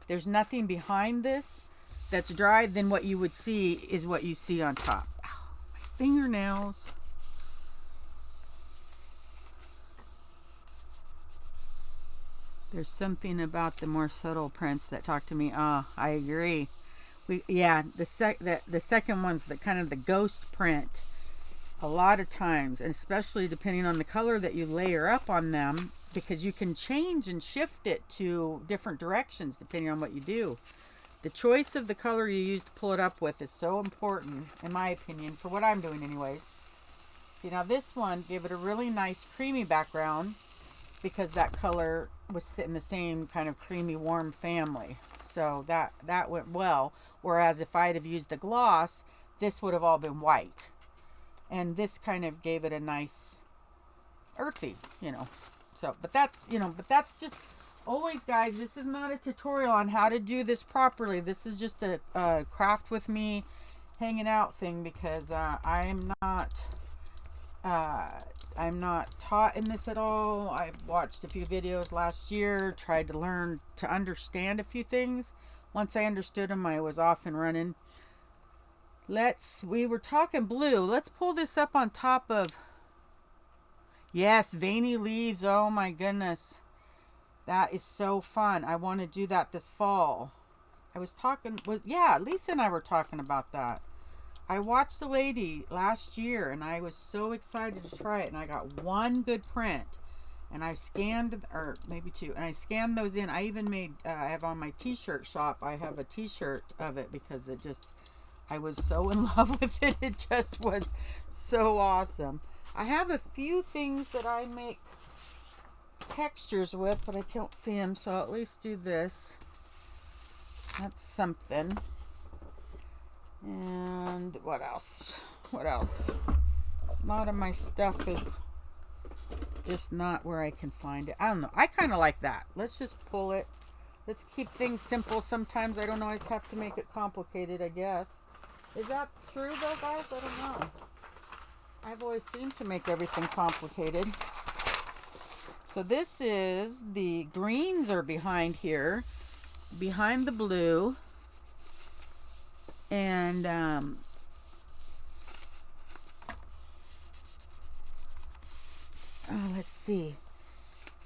there's nothing behind this that's dry, then what you would see is what you see on top. Ow, my fingernails. There's something about the more subtle prints that talk to me. Oh, I agree. The second one's the kind of the ghost print. A lot of times, and especially depending on the color that you layer up on them, because you can change and shift it to different directions depending on what you do. The choice of the color you use to pull it up with is so important, in my opinion, for what I'm doing anyways. See, now this one gave it a really nice creamy background because that color was in the same kind of creamy warm family. So that went well. Whereas if I'd have used a gloss, this would have all been white. And this kind of gave it a nice earthy, So, but that's just always, guys, this is not a tutorial on how to do this properly. This is just a craft with me hanging out thing, because I'm not taught in this at all. I've watched a few videos last year, tried to learn to understand a few things. Once I understood them, I was off and running. We were talking blue. Let's pull this up on top of, yes, veiny leaves. Oh my goodness. That is so fun. I want to do that this fall. Lisa and I were talking about that. I watched a lady last year and I was so excited to try it, and I got one good print, and I scanned, or maybe two, and I scanned those in. I even made, I have on my t-shirt shop, I have a t-shirt of it because I was so in love with it. It just was so awesome. I have a few things that I make textures with, but I can't see them, so I'll at least do this. That's something. And what else? A lot of my stuff is just not where I can find it. I don't know. I kind of like that. Let's just pull it. Let's keep things simple. Sometimes I don't always have to make it complicated, I guess. Is that true though, guys? I don't know. I've always seemed to make everything complicated. So this is, the greens are behind here, behind the blue. And let's see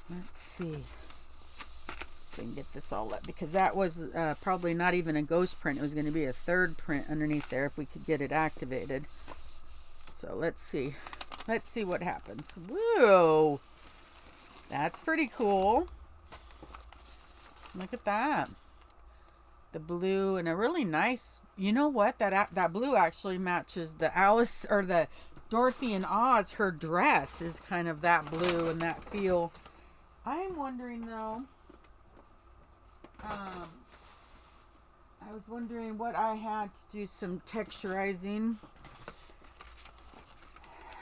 if I can get this all up, because that was probably not even a ghost print. It was going to be a third print underneath there if we could get it activated. So let's see what happens. Whoa, that's pretty cool. Look at that. The blue, and a really nice, you know what, that blue actually matches the Alice, or the Dorothy in Oz. Her dress is kind of that blue and that feel. I'm wondering though, I was wondering what I had to do some texturizing.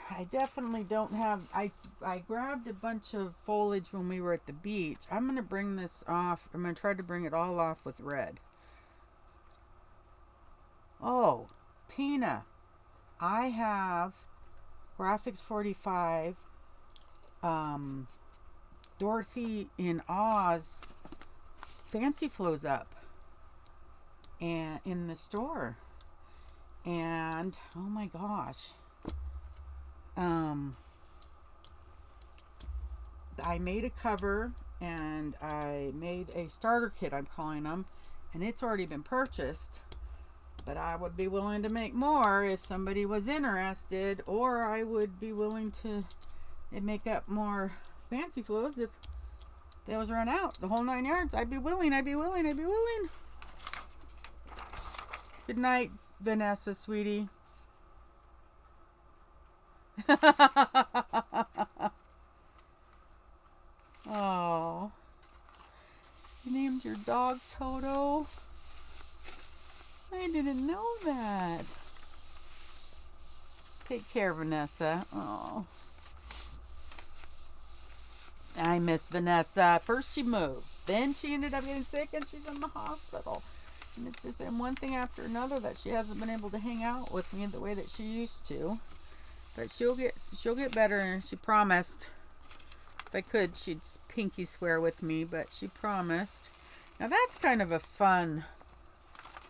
I definitely don't have, I grabbed a bunch of foliage when we were at the beach. I'm going to bring this off. I'm going to try to bring it all off with red. Oh, Tina, I have Graphics 45, Dorothy in Oz Fancy Flows up and in the store. And oh my gosh. I made a cover, and I made a starter kit, I'm calling them, and it's already been purchased, but I would be willing to make more if somebody was interested, or I would be willing to make up more fancy flows if those run out, the whole 9 yards. I'd be willing. Good night, Vanessa, sweetie. Oh, you named your dog Toto? I didn't know that. Take care, Vanessa. Oh, I miss Vanessa. First she moved, then she ended up getting sick and she's in the hospital. And it's just been one thing after another that she hasn't been able to hang out with me the way that she used to. But she'll get better, and she promised. If I could, she'd pinky swear with me, but she promised. Now that's kind of a fun,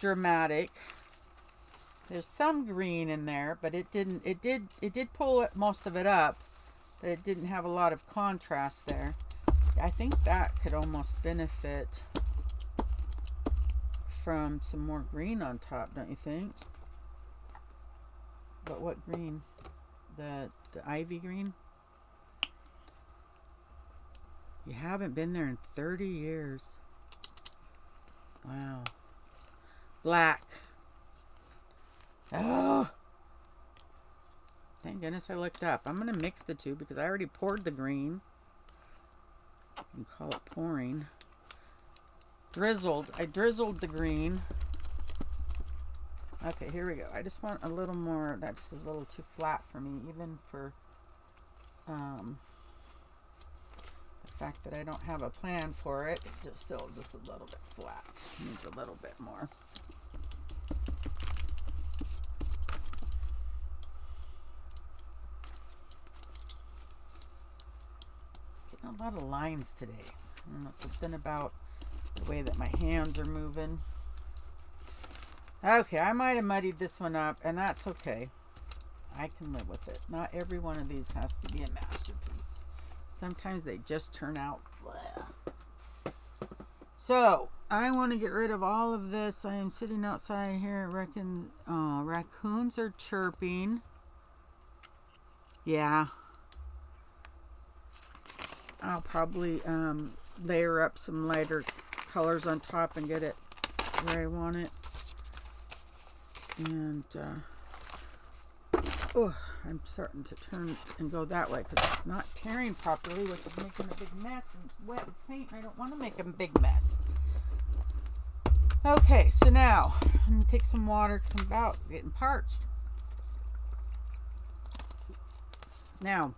dramatic. There's some green in there, but it did pull most of it up, but it didn't have a lot of contrast there. I think that could almost benefit from some more green on top, don't you think? But what green? The ivy green? You haven't been there in 30 years. Wow. Black. Oh! Thank goodness I looked up. I'm going to mix the two because I already poured the green. You can call it pouring. I drizzled the green. Okay, here we go. I just want a little more. That just is a little too flat for me, even for the fact that I don't have a plan for it. It's just still just a little bit flat. Needs a little bit more. Getting a lot of lines today. I don't know, something about the way that my hands are moving. Okay, I might have muddied this one up, and that's okay. I can live with it. Not every one of these has to be a masterpiece. Sometimes they just turn out blah. So, I want to get rid of all of this. I am sitting outside here. I reckon raccoons are chirping. Yeah. I'll probably layer up some lighter colors on top and get it where I want it. And I'm starting to turn and go that way because it's not tearing properly, which is making a big mess, and it's wet with paint, and I don't want to make a big mess. Okay, so now I'm going to take some water because I'm about getting parched. Now,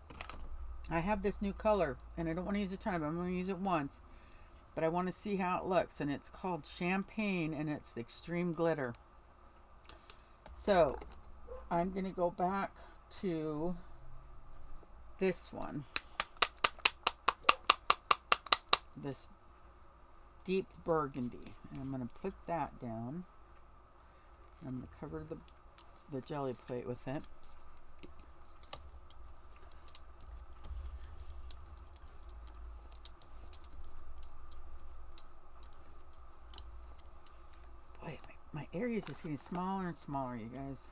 I have this new color, and I don't want to use it a ton, but I'm going to use it once. But I want to see how it looks, and it's called Champagne, and it's the Extreme Glitter. So, I'm going to go back to this one. This deep burgundy. And I'm going to put that down. I'm going to cover the jelly plate with it. Boy, my area is just getting smaller and smaller, you guys.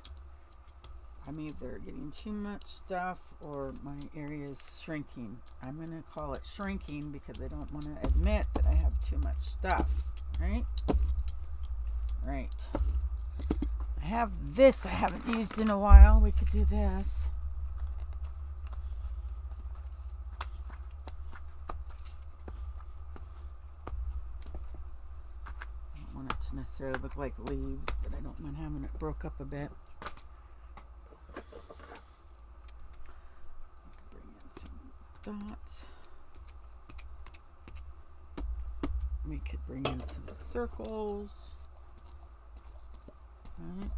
I'm either getting too much stuff or my area is shrinking. I'm going to call it shrinking because I don't want to admit that I have too much stuff. Right? Right. I have this I haven't used in a while. We could do this. I don't want it to necessarily look like leaves, but I don't mind having it broke up a bit. Dots. We could bring in some circles. Right.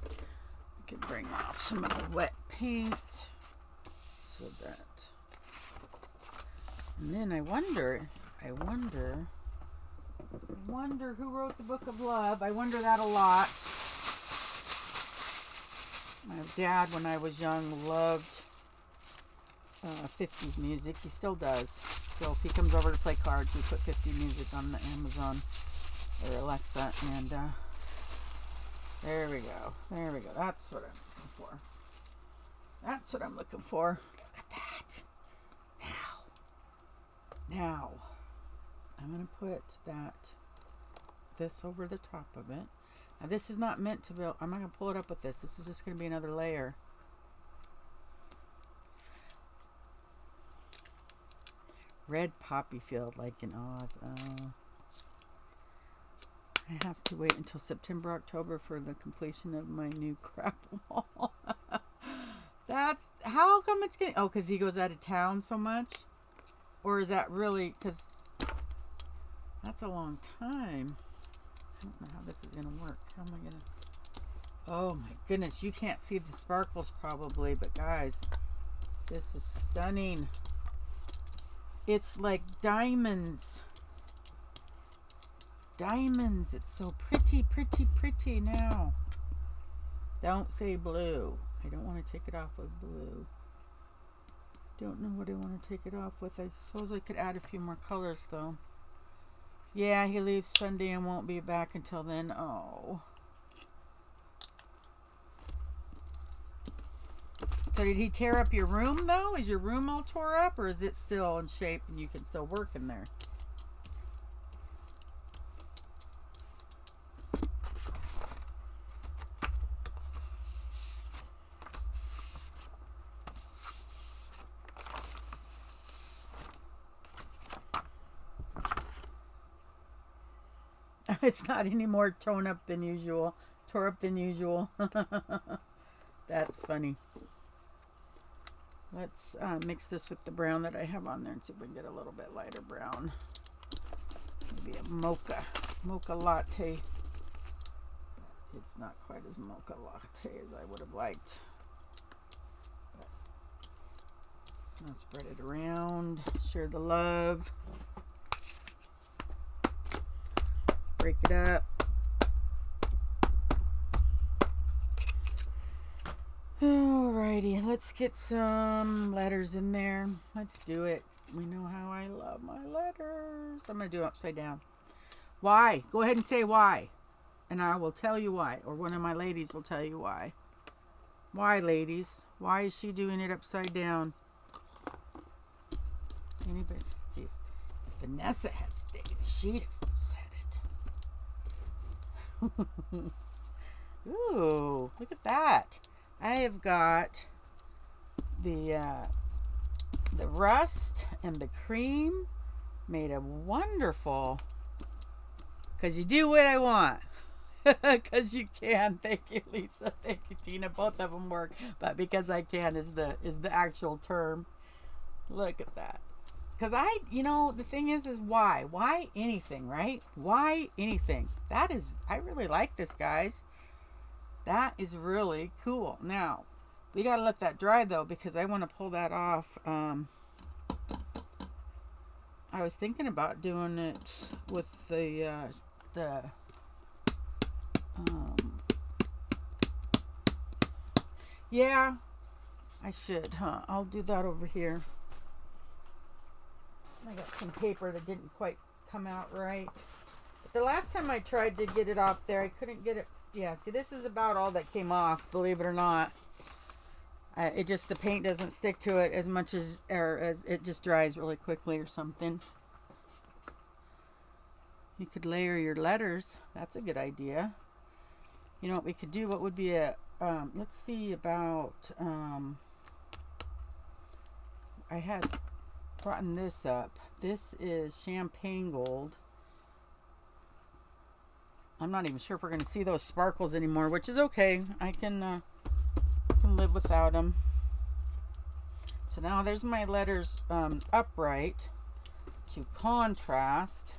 We could bring off some of the wet paint so that. And then I wonder who wrote the Book of Love. I wonder that a lot. My dad, when I was young, loved 50s music. He still does. So if he comes over to play cards, we put 50 music on the Amazon or Alexa, and there we go. There we go. That's what I'm looking for. That's what I'm looking for. Look at that. Now, I'm going to put this over the top of it. Now, this is not meant to be, I'm not going to pull it up with this. This is just going to be another layer. Red poppy field like in Oz. Oh. I have to wait until September, October for the completion of my new crap wall. That's, how come it's getting, oh, because he goes out of town so much? Or is that really, because that's a long time. I don't know how this is going to work. How am I going to, oh my goodness, you can't see the sparkles probably, but guys, this is stunning. It's like diamonds. Diamonds. It's so pretty, pretty, pretty now. Don't say blue. I don't want to take it off with blue. Don't know what I want to take it off with. I suppose I could add a few more colors though. Yeah, he leaves Sunday and won't be back until then. Oh. So did he tear up your room though? Is your room all tore up, or is it still in shape and you can still work in there? It's not any more tore up than usual. That's funny. Let's mix this with the brown that I have on there and see if we can get a little bit lighter brown. Maybe a mocha latte. It's not quite as mocha latte as I would have liked. I'll spread it around, share the love. Break it up. Alrighty, let's get some letters in there. Let's do it. We know how I love my letters. I'm going to do it upside down. Why? Go ahead and say why. And I will tell you why. Or one of my ladies will tell you why. Why, ladies? Why is she doing it upside down? Anybody? Let's see. If Vanessa had stayed, she'd have said it. Ooh, look at that. I have got the rust and the cream made a wonderful, because you do what I want. Because you can. Thank you, Lisa. Thank you, Tina. Both of them work, but because I can is the actual term. Look at that. Because the thing is why? Why anything, right? Why anything? That is, I really like this, guys. That is really cool. Now, we got to let that dry, though, because I want to pull that off. I was thinking about doing it with yeah, I should, huh? I'll do that over here. I got some paper that didn't quite come out right. But the last time I tried to get it off there, I couldn't get it. Yeah, see, this is about all that came off, believe it or not. It just, the paint doesn't stick to it as much as it just dries really quickly or something. You could layer your letters. That's a good idea. You know what we could do? What would be a, let's see about, I had brought this up. This is champagne gold. I'm not even sure if we're going to see those sparkles anymore, which is okay. I can live without them. So now there's my letters upright to contrast.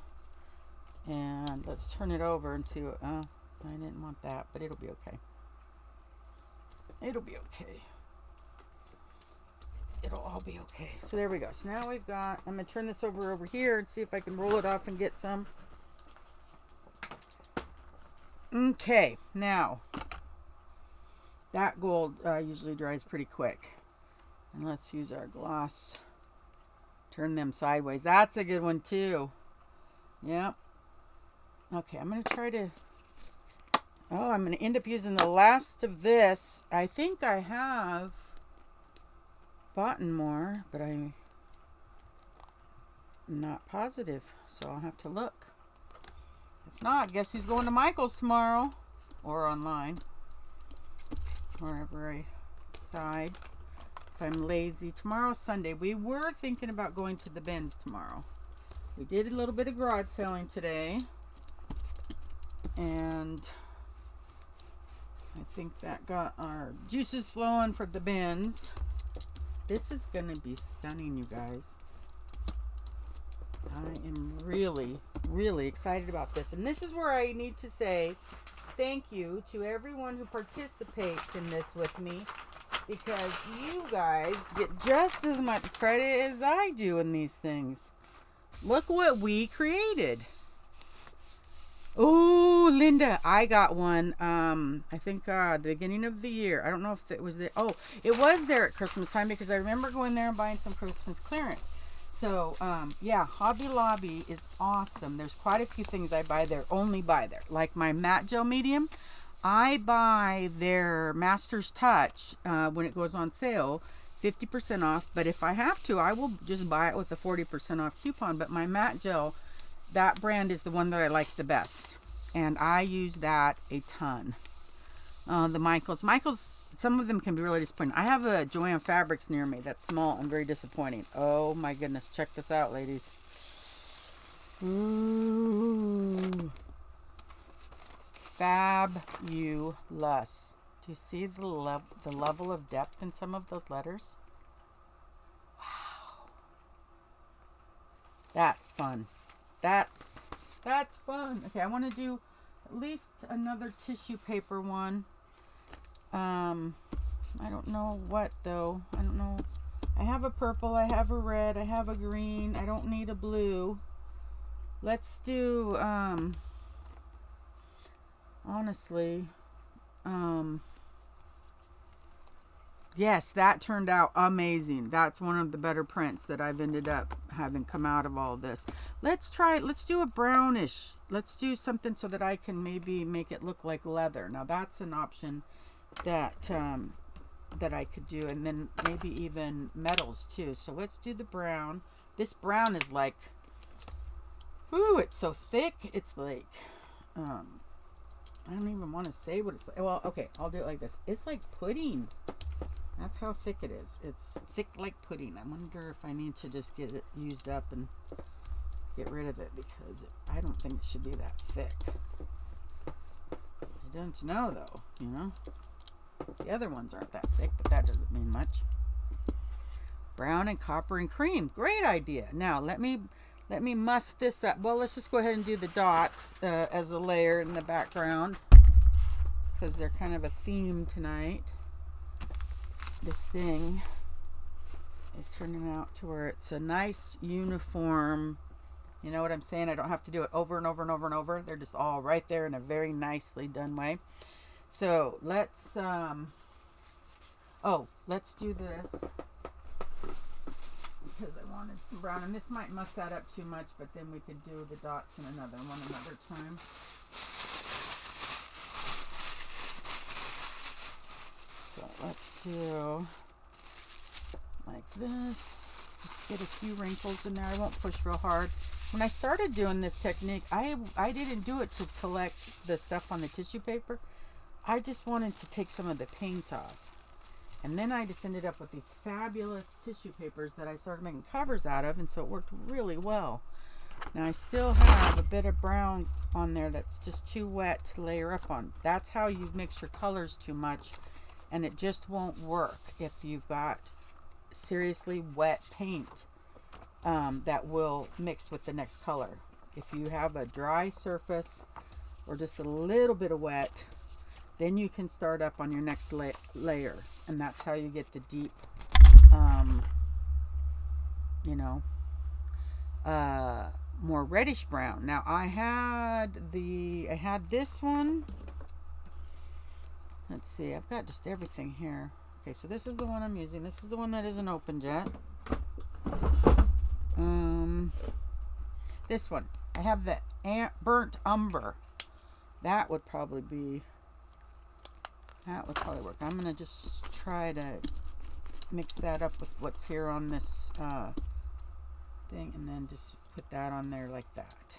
And let's turn it over and see what, I didn't want that, but it'll be okay. It'll be okay. It'll all be okay. So there we go. So now we've got, I'm going to turn this over here and see if I can roll it off and get some. Okay, now that gold usually dries pretty quick, and let's use our gloss Turn them sideways. That's a good one too. Yep. Okay, I'm going to try to... Oh, I'm going to end up using the last of this. I think I have bought more, but I'm not positive. So I'll have to look. If not, guess who's going to Michael's tomorrow? Or online. Wherever I decide. If I'm lazy. Tomorrow's Sunday. We were thinking about going to the bins tomorrow. We did a little bit of garage selling today. And I think that got our juices flowing for the bins. This is going to be stunning, you guys. I am really, really excited about this. And this is where I need to say thank you to everyone who participates in this with me, because you guys get just as much credit as I do in these things. Look what we created. Oh, Linda, I got one. I think the beginning of the year. I don't know if it was there. Oh, it was there at Christmas time, because I remember going there and buying some Christmas clearance. So, yeah, Hobby Lobby is awesome. There's quite a few things I buy there, only buy there. Like my matte gel medium, I buy their Master's Touch when it goes on sale, 50% off. But if I have to, I will just buy it with a 40% off coupon. But my matte gel, that brand is the one that I like the best. And I use that a ton. The Michaels, some of them can be really disappointing. I have a Joanne Fabrics near me that's small and very disappointing. Oh my goodness, check this out, ladies. Ooh. Fabulous. Do you see the level of depth in some of those letters? Wow. That's fun. That's fun. Okay, I want to do at least another tissue paper one. I don't know what though. I don't know. I have a purple, I have a red, I have a green. I don't need a blue. Let's do, honestly, yes, that turned out amazing. That's one of the better prints that I've ended up having come out of all this. Let's do a brownish. Let's do something so that I can maybe make it look like leather. Now that's an option that that I could do, and then maybe even metals too. So let's do the brown. This brown is like, ooh, it's so thick. It's like, I don't even want to say what it's like. Well, okay, I'll do it like this. It's like pudding. That's how thick it is. It's thick like pudding. I wonder if I need to just get it used up and get rid of it, because I don't think it should be that thick. I don't know though, you know. The other ones aren't that thick, but that doesn't mean much. Brown and copper and cream. Great idea. Now let me muss this up. Well, let's just go ahead and do the dots as a layer in the background, because they're kind of a theme tonight. This thing is turning out to where it's a nice uniform, you know what I'm saying? I don't have to do it over and over and over and over. They're just all right there in a very nicely done way. So let's let's do this, because I wanted some brown, and this might muss that up too much, but then we could do the dots in another time. So let's do like this. Just get a few wrinkles in there. I won't push real hard. When I started doing this technique, I didn't do it to collect the stuff on the tissue paper. I just wanted to take some of the paint off. And then I just ended up with these fabulous tissue papers that I started making covers out of, and so it worked really well. Now I still have a bit of brown on there that's just too wet to layer up on. That's how you mix your colors too much, and it just won't work if you've got seriously wet paint that will mix with the next color. If you have a dry surface or just a little bit of wet, then you can start up on your next layer, and that's how you get the deep, more reddish brown. Now I had this one. Let's see, I've got just everything here. Okay, so this is the one I'm using. This is the one that isn't opened yet. This one. I have the burnt umber. That would probably work. I'm going to just try to mix that up with what's here on this thing, and then just put that on there like that.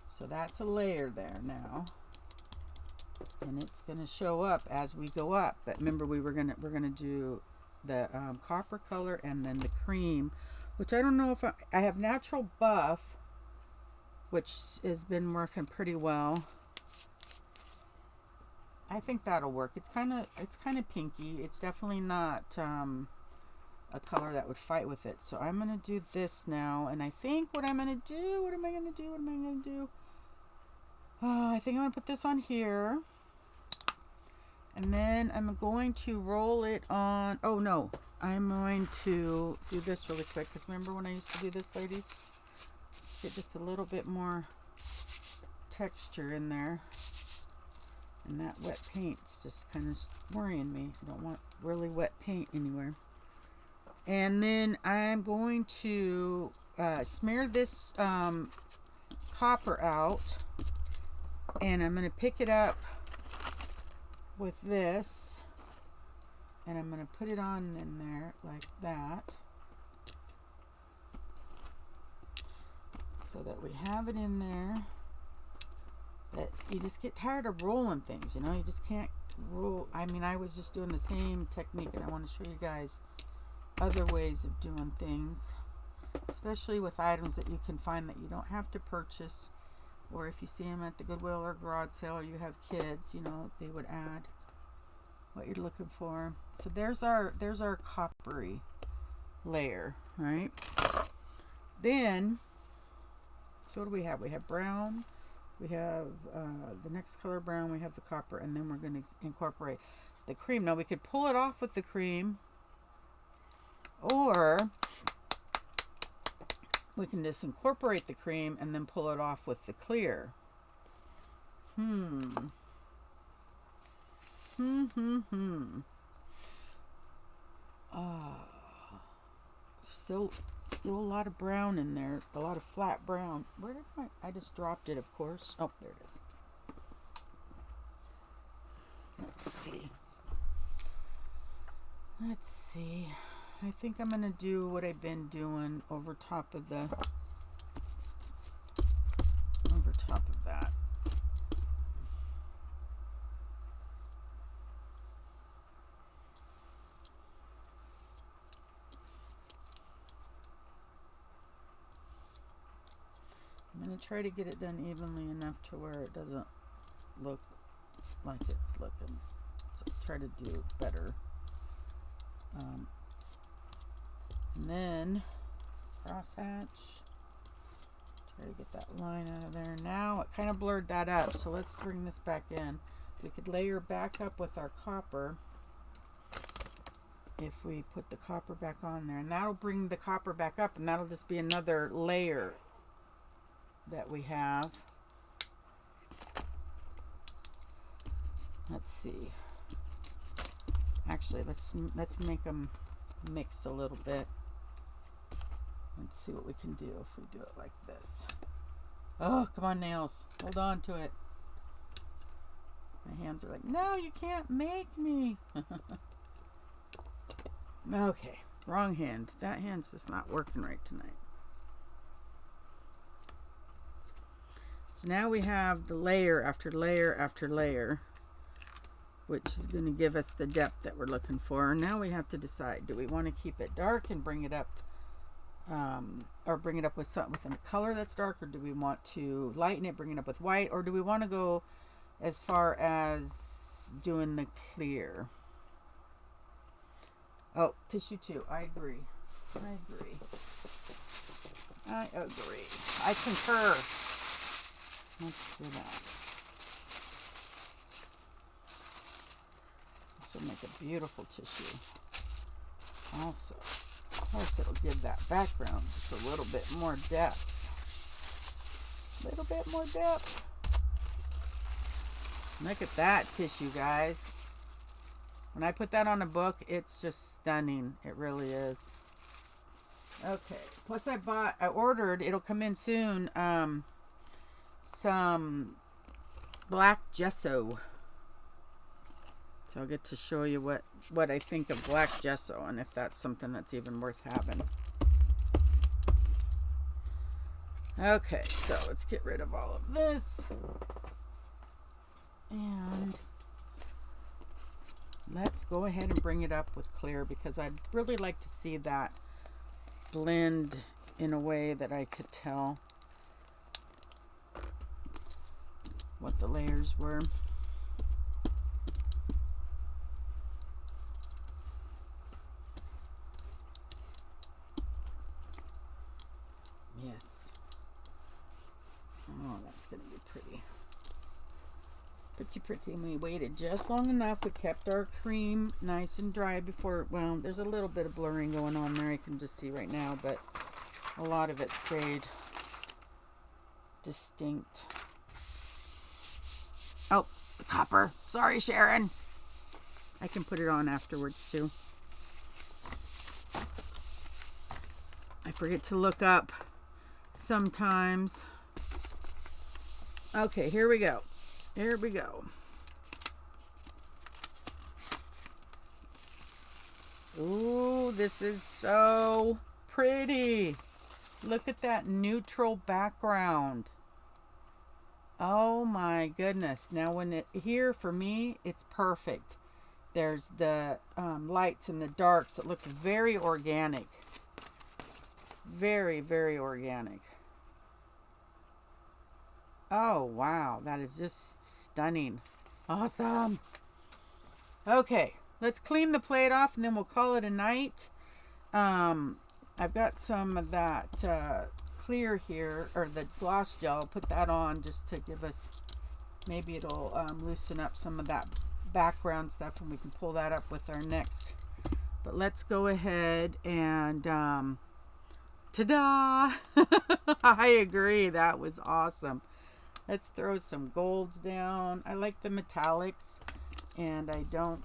So that's a layer there now, and it's going to show up as we go up. But remember, we're gonna do the copper color and then the cream, which I don't know if I have natural buff, which has been working pretty well. I think that'll work. It's kind of pinky. It's definitely not a color that would fight with it. So I'm gonna do this now, and I think what I'm gonna do. What am I gonna do? I think I'm gonna put this on here, and then I'm going to roll it on. Oh no, I'm going to do this really quick, because remember when I used to do this, ladies? Get just a little bit more texture in there. And that wet paint's just kind of worrying me. I don't want really wet paint anywhere. And then I'm going to smear this copper out. And I'm going to pick it up with this. And I'm going to put it on in there like that. So that we have it in there. But you just get tired of rolling things, you know. You just can't roll. I mean, I was just doing the same technique, and I want to show you guys other ways of doing things, especially with items that you can find that you don't have to purchase, or if you see them at the Goodwill or garage sale, or you have kids, you know, they would add what you're looking for. So there's our coppery layer, right? Then, so what do we have? We have brown. We have the next color brown, we have the copper, and then we're going to incorporate the cream. Now we could pull it off with the cream, or we can just incorporate the cream and then pull it off with the clear. Still a lot of brown in there, a lot of flat brown. Where did I just dropped it, of course. Oh, there it is. Let's see. I think I'm gonna do what I've been doing over top of that. I'm going to try to get it done evenly enough to where it doesn't look like it's looking. So try to do better. And then crosshatch. Try to get that line out of there. Now it kind of blurred that up, so let's bring this back in. We could layer back up with our copper if we put the copper back on there, and that'll bring the copper back up, and that'll just be another layer that we have. Let's see. Actually, let's make them mix a little bit. Let's see what we can do if we do it like this. Oh, come on, nails. Hold on to it. My hands are like, no, you can't make me. Okay, wrong hand. That hand's just not working right tonight. So now we have the layer after layer after layer, which is going to give us the depth that we're looking for. Now we have to decide, do we want to keep it dark and bring it up, or bring it up with something with a color that's dark, or do we want to lighten it, bring it up with white, or do we want to go as far as doing the clear? Oh, tissue too. I agree. I concur. Let's do that. This will make a beautiful tissue. Also, of course, it'll give that background just a little bit more depth. Look at that tissue, guys. When I put that on a book, it's just stunning. It really is. Okay. Plus I ordered, it'll come in soon, some black gesso. So I'll get to show you what I think of black gesso and if that's something that's even worth having. Okay, so let's get rid of all of this. And let's go ahead and bring it up with clear because I'd really like to see that blend in a way that I could tell what the layers were. Yes. Oh, that's going to be pretty. Pretty. And we waited just long enough. We kept our cream nice and dry before, well, there's a little bit of blurring going on there. I can just see right now, but a lot of it stayed distinct. Oh, the copper. Sorry, Sharon. I can put it on afterwards, too. I forget to look up sometimes. Okay, here we go. Here we go. Ooh, this is so pretty. Look at that neutral background. Oh my goodness. Now here for me, it's perfect. There's the lights and the darks. It looks very organic. Very, very organic. Oh, wow. That is just stunning. Awesome. Okay. Let's clean the plate off and then we'll call it a night. I've got some of that clear here, or the gloss gel. I'll put that on just to give us, maybe it'll loosen up some of that background stuff and we can pull that up with our next. But let's go ahead and ta-da! I agree. That was awesome. Let's throw some golds down. I like the metallics, and I don't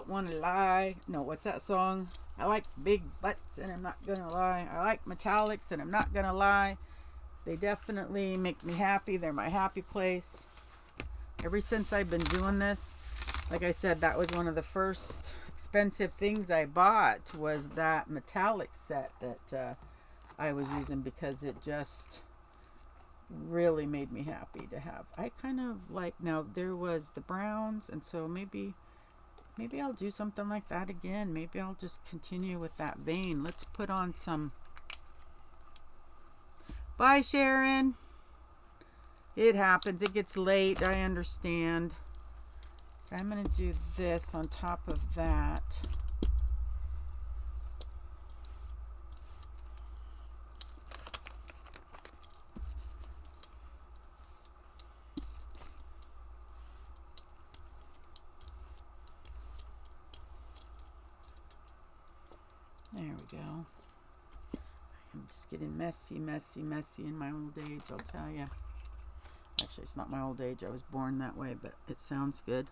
want to lie. No, what's that song? I like big butts, and I'm not gonna lie. I like metallics, and I'm not gonna lie. They definitely make me happy. They're my happy place. Ever since I've been doing this, like I said, that was one of the first expensive things I bought, was that metallic set that I was using, because it just really made me happy to have. I kind of like, now there was the browns, and so maybe I'll do something like that again. Maybe I'll just continue with that vein. Let's put on some. Bye, Sharon. It happens. It gets late. I understand. I'm going to do this on top of that. There we go. I'm just getting messy in my old age, I'll tell you. Actually, it's not my old age. I was born that way, but it sounds good.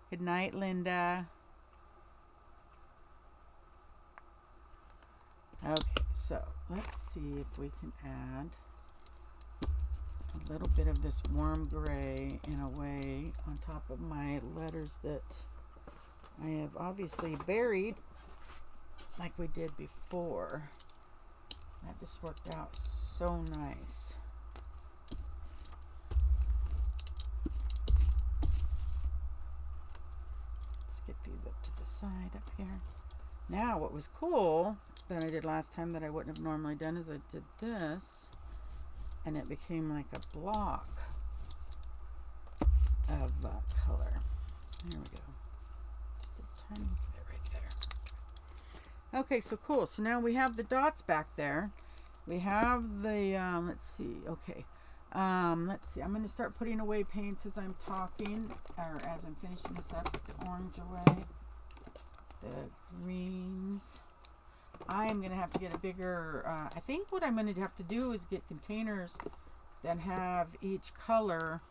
Good night, Linda. Okay, so let's see if we can add a little bit of this warm gray in a way on top of my letters that I have obviously buried like we did before. That just worked out so nice. Let's get these up to the side up here. Now what was cool that I did last time that I wouldn't have normally done is I did this, and it became like a block of color. There we go. Just a tiny bit right there. Okay, so cool. So now we have the dots back there. We have the, let's see. Okay. Let's see. I'm going to start putting away paints as I'm talking, or as I'm finishing this up. Put the orange away. The greens. I am going to have to get a bigger, I think what I'm going to have to do is get containers that have each color,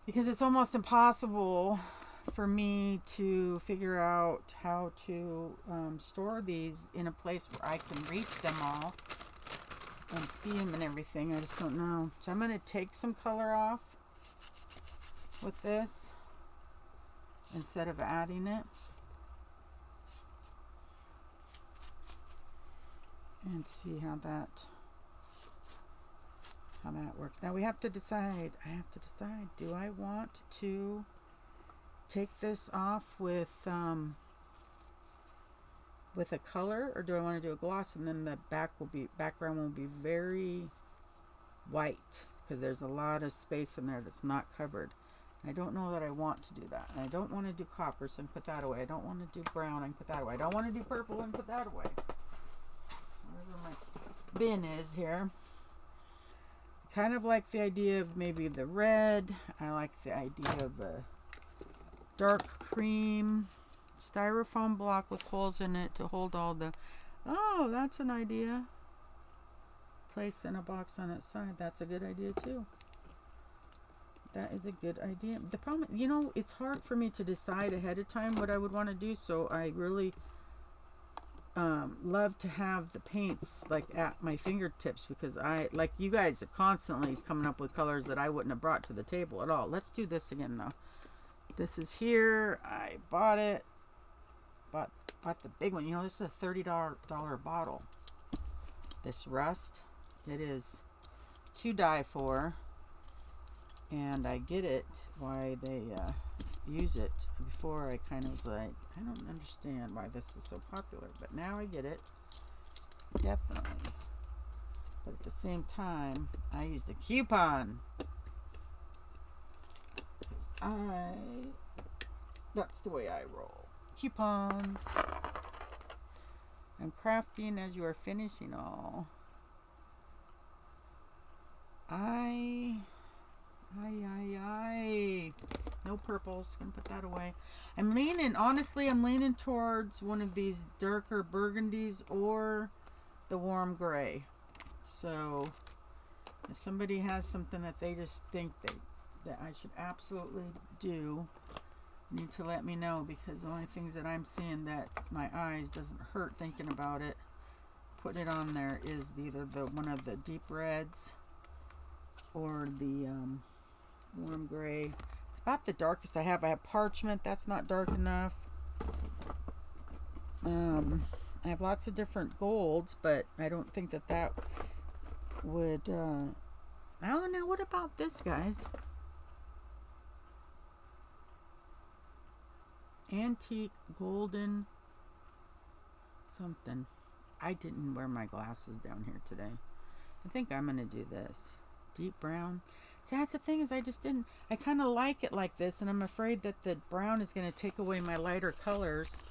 because it's almost impossible for me to figure out how to store these in a place where I can reach them all and see them and everything. I just don't know. So I'm going to take some color off with this instead of adding it. And see how that works. Now we have to decide. I have to decide. Do I want to take this off with a color, or do I want to do a gloss and then the background will be very white because there's a lot of space in there that's not covered. I don't know that I want to do that. And I don't want to do copper, so I can put that away. I don't want to do brown, I can put that away. I don't want to do purple and put that away. Wherever my bin is here. I kind of like the idea of maybe the red. I like the idea of a dark cream styrofoam block with holes in it to hold all the... Oh, that's an idea. Place in a box on its side. That's a good idea too. That is a good idea. The problem, you know, it's hard for me to decide ahead of time what I would want to do, so I really love to have the paints like at my fingertips, because I, like you guys, are constantly coming up with colors that I wouldn't have brought to the table at all. Let's do this again though. This is here. I bought it. Bought the big one. You know, this is a $30 bottle. This rust, it is to die for. And I get it why they use it. Before I kind of was like, I don't understand why this is so popular, but now I get it. Definitely. But at the same time, I use the coupon. That's the way I roll. Coupons. I'm crafting as you are finishing all. No purples. Gonna put that away. I'm leaning towards one of these darker burgundies or the warm gray. So if somebody has something that they just think that I should absolutely do, you need to let me know, because the only things that I'm seeing that my eyes doesn't hurt thinking about it, putting it on there, is either one of the deep reds or the warm gray. It's about the darkest I have. I have parchment. That's not dark enough. I have lots of different golds, but I don't think that would... I don't know. What about this, guys? Antique golden something. I didn't wear my glasses down here today. I think I'm going to do this. Deep brown. See, that's the thing, is I kind of like it like this, and I'm afraid that the brown is going to take away my lighter colors.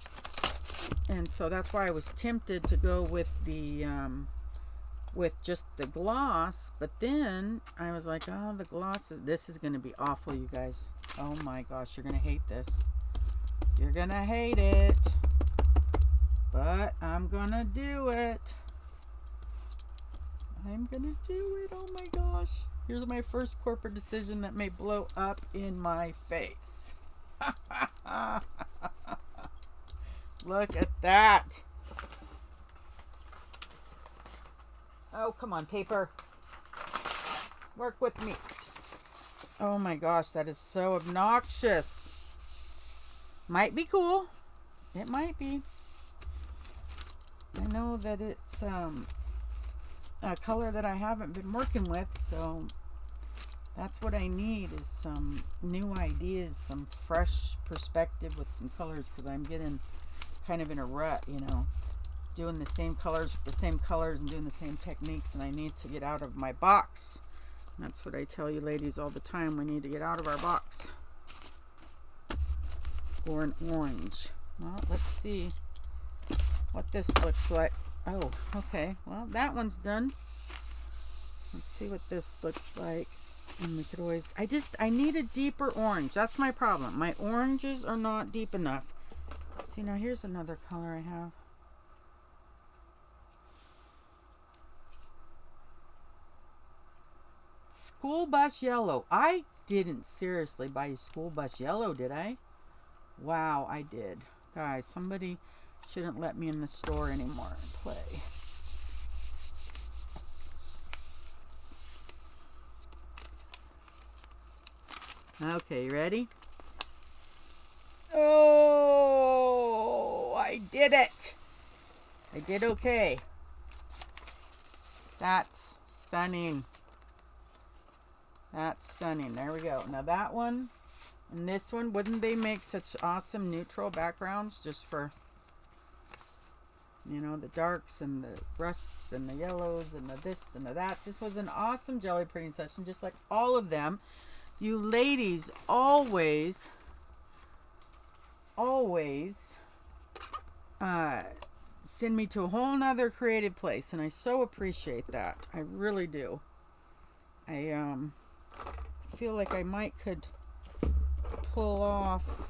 And so that's why I was tempted to go with the with just the gloss, but then I was like, oh, the gloss this is going to be awful, you guys. Oh my gosh, you're going to hate this. You're going to hate it. But I'm going to do it. I'm going to do it. Oh my gosh. Here's my first corporate decision that may blow up in my face. Look at that. Oh, come on, paper. Work with me. Oh my gosh, that is so obnoxious. Might be cool. It might be. I know that it's a color that I haven't been working with, so that's what I need, is some new ideas, some fresh perspective with some colors, because I'm getting kind of in a rut, you know, doing the same colors with the same colors and doing the same techniques, and I need to get out of my box. And that's what I tell you ladies all the time. We need to get out of our box. Or an orange. Well, let's see what this looks like. Oh, okay. Well, that one's done. Let's see what this looks like. And we could always... I need a deeper orange. That's my problem. My oranges are not deep enough. See, now here's another color I have. School bus yellow. I didn't seriously buy school bus yellow, did I? Wow, I did. Guys, somebody shouldn't let me in the store anymore and play. Okay, you ready? Oh, I did it. I did okay. That's stunning. That's stunning. There we go. Now that one and this one, wouldn't they make such awesome neutral backgrounds just for, you know, the darks and the rusts and the yellows and the this and the that. This was an awesome jelly printing session, just like all of them. You ladies always send me to a whole nother creative place, and I so appreciate that. I really do. I feel like I could pull off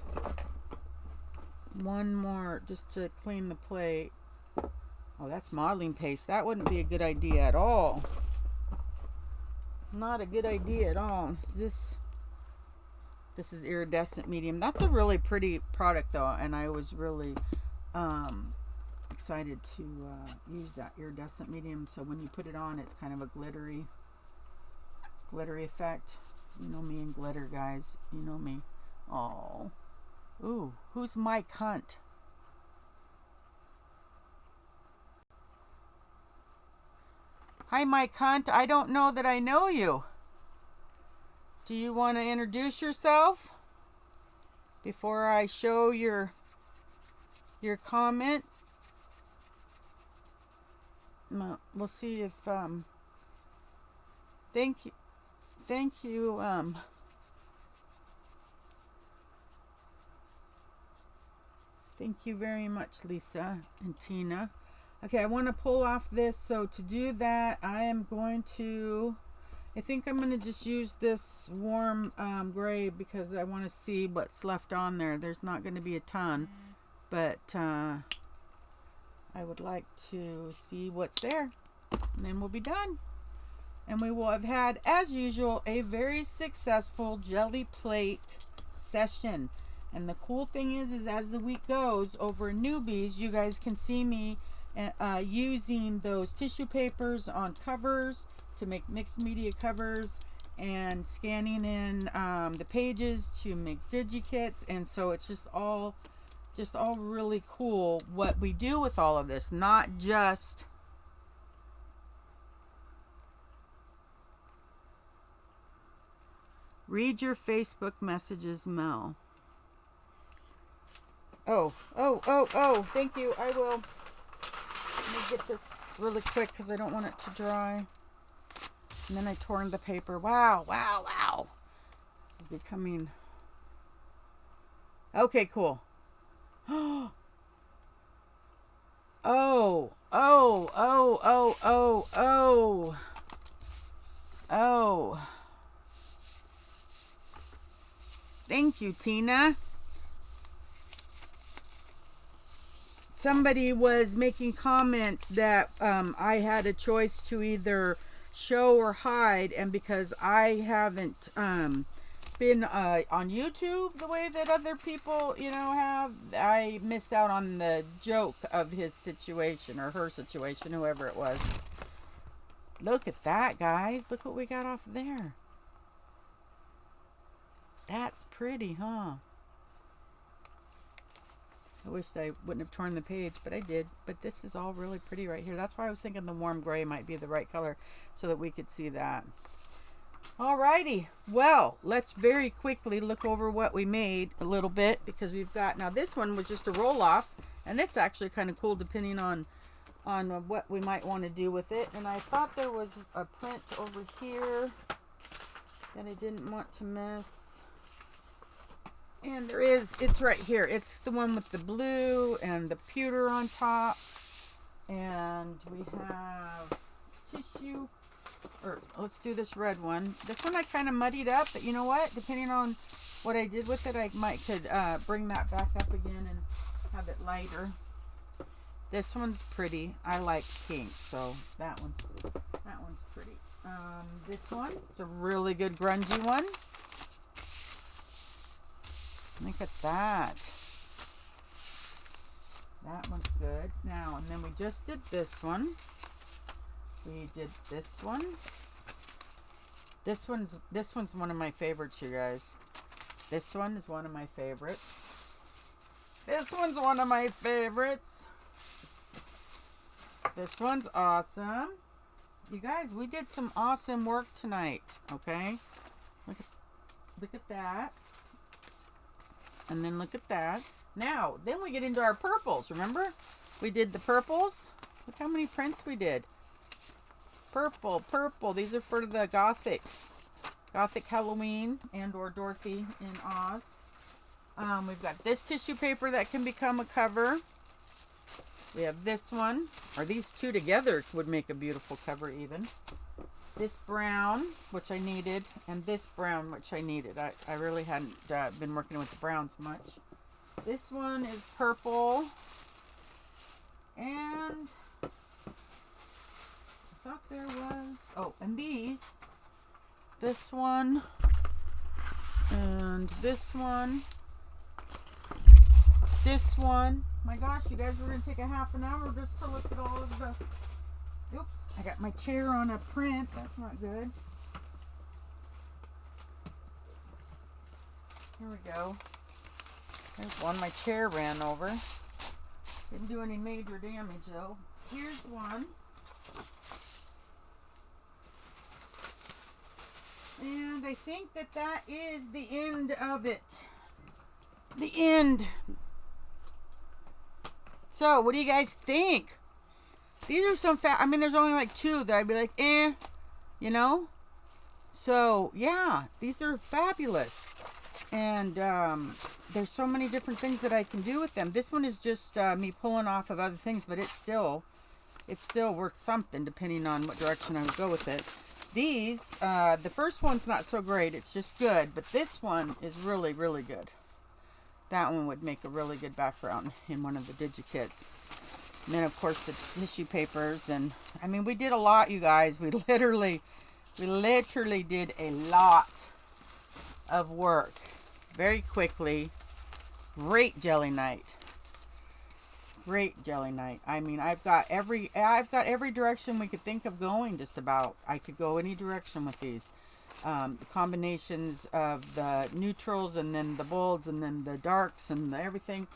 one more just to clean the plate. Oh, that's modeling paste. That wouldn't be a good idea at all. Not a good idea at all. This is iridescent medium. That's a really pretty product though, and I was really excited to use that iridescent medium, so when you put it on, it's kind of a glittery effect. You know me and glitter, guys. You know me. Oh, ooh, who's Mike Hunt? Hi, Mike Hunt. I don't know that I know you. Do you want to introduce yourself before I show your comment? We'll see if thank you thank you very much, Lisa and Tina. Okay, I want to pull off this, so to do that I think I'm going to just use this warm gray because I want to see what's left on there. There's not going to be a ton, but I would like to see what's there, and then we'll be done. And we will have had, as usual, a very successful Gelli Plate session. And the cool thing is as the week goes over in Newbies, you guys can see me using those tissue papers on covers to make mixed media covers, and scanning in the pages to make digikits. And so it's just all really cool what we do with all of this, not just read your Facebook messages, Mel. Oh, thank you. I will. Let me get this really quick because I don't want it to dry. And then I torn the paper. Wow. This is becoming... Okay, cool. Oh. Thank you, Tina. Somebody was making comments that I had a choice to either show or hide, and because I haven't been on YouTube the way that other people, have, I missed out on the joke of his situation or her situation, whoever it was. Look at that, guys. Look what we got off there. That's pretty, huh? I wished I wouldn't have torn the page, but I did. But this is all really pretty right here. That's why I was thinking the warm gray might be the right color so that we could see that. Alrighty. Well, let's very quickly look over what we made a little bit, because we've got, now this one was just a roll off, and it's actually kind of cool depending on what we might want to do with it. And I thought there was a print over here that I didn't want to miss. And there is, it's right here. It's the one with the blue and the pewter on top. And we have tissue, or let's do this red one. This one I kind of muddied up, but you know what? Depending on what I did with it, I could bring that back up again and have it lighter. This one's pretty. I like pink, so that one's pretty. This one, it's a really good grungy one. Look at that. That one's good. Now, and then we just did this one. We did this one. This one's one of my favorites, you guys. This one is one of my favorites. This one's one of my favorites. This one's awesome. You guys, we did some awesome work tonight, okay? Look at that. And then look at that. Now, then we get into our purples, remember? We did the purples. Look how many prints we did. Purple, purple. These are for the Gothic Halloween and or Dorothy in Oz. We've got this tissue paper that can become a cover. We have this one, or these two together would make a beautiful cover even. This brown, which I needed, and this brown, which I needed. I really hadn't been working with the browns much. This one is purple. And I thought there was, oh, and these. This one, and this one. This one. My gosh, you guys, we're going to take a half an hour just to look at all of the... Oops, I got my chair on a print. That's not good. Here we go. There's one my chair ran over. Didn't do any major damage, though. Here's one. And I think that is the end of it. The end. So, what do you guys think? These are some I mean, there's only like two that I'd be like, you know? So, yeah, these are fabulous. And there's so many different things that I can do with them. This one is just me pulling off of other things, but it's still worth something depending on what direction I would go with it. These, the first one's not so great. It's just good. But this one is really, really good. That one would make a really good background in one of the DigiKits. And then, of course, the tissue papers. And, I mean, we did a lot, you guys. We literally did a lot of work very quickly. Great jelly night. Great jelly night. I mean, I've got every direction we could think of going, just about. I could go any direction with these. The combinations of the neutrals and then the bolds and then the darks and the everything.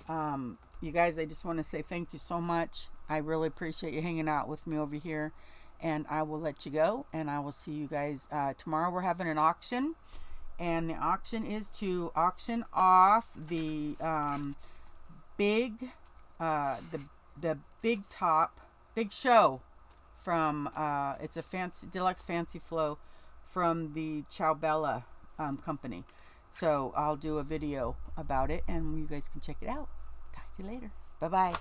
You guys, I just want to say thank you so much. I really appreciate you hanging out with me over here. And I will let you go. And I will see you guys tomorrow. We're having an auction. And the auction is to auction off the big big show from it's a deluxe fancy flow from the Ciao Bella company. So I'll do a video about it and you guys can check it out. Talk to you later. Bye bye.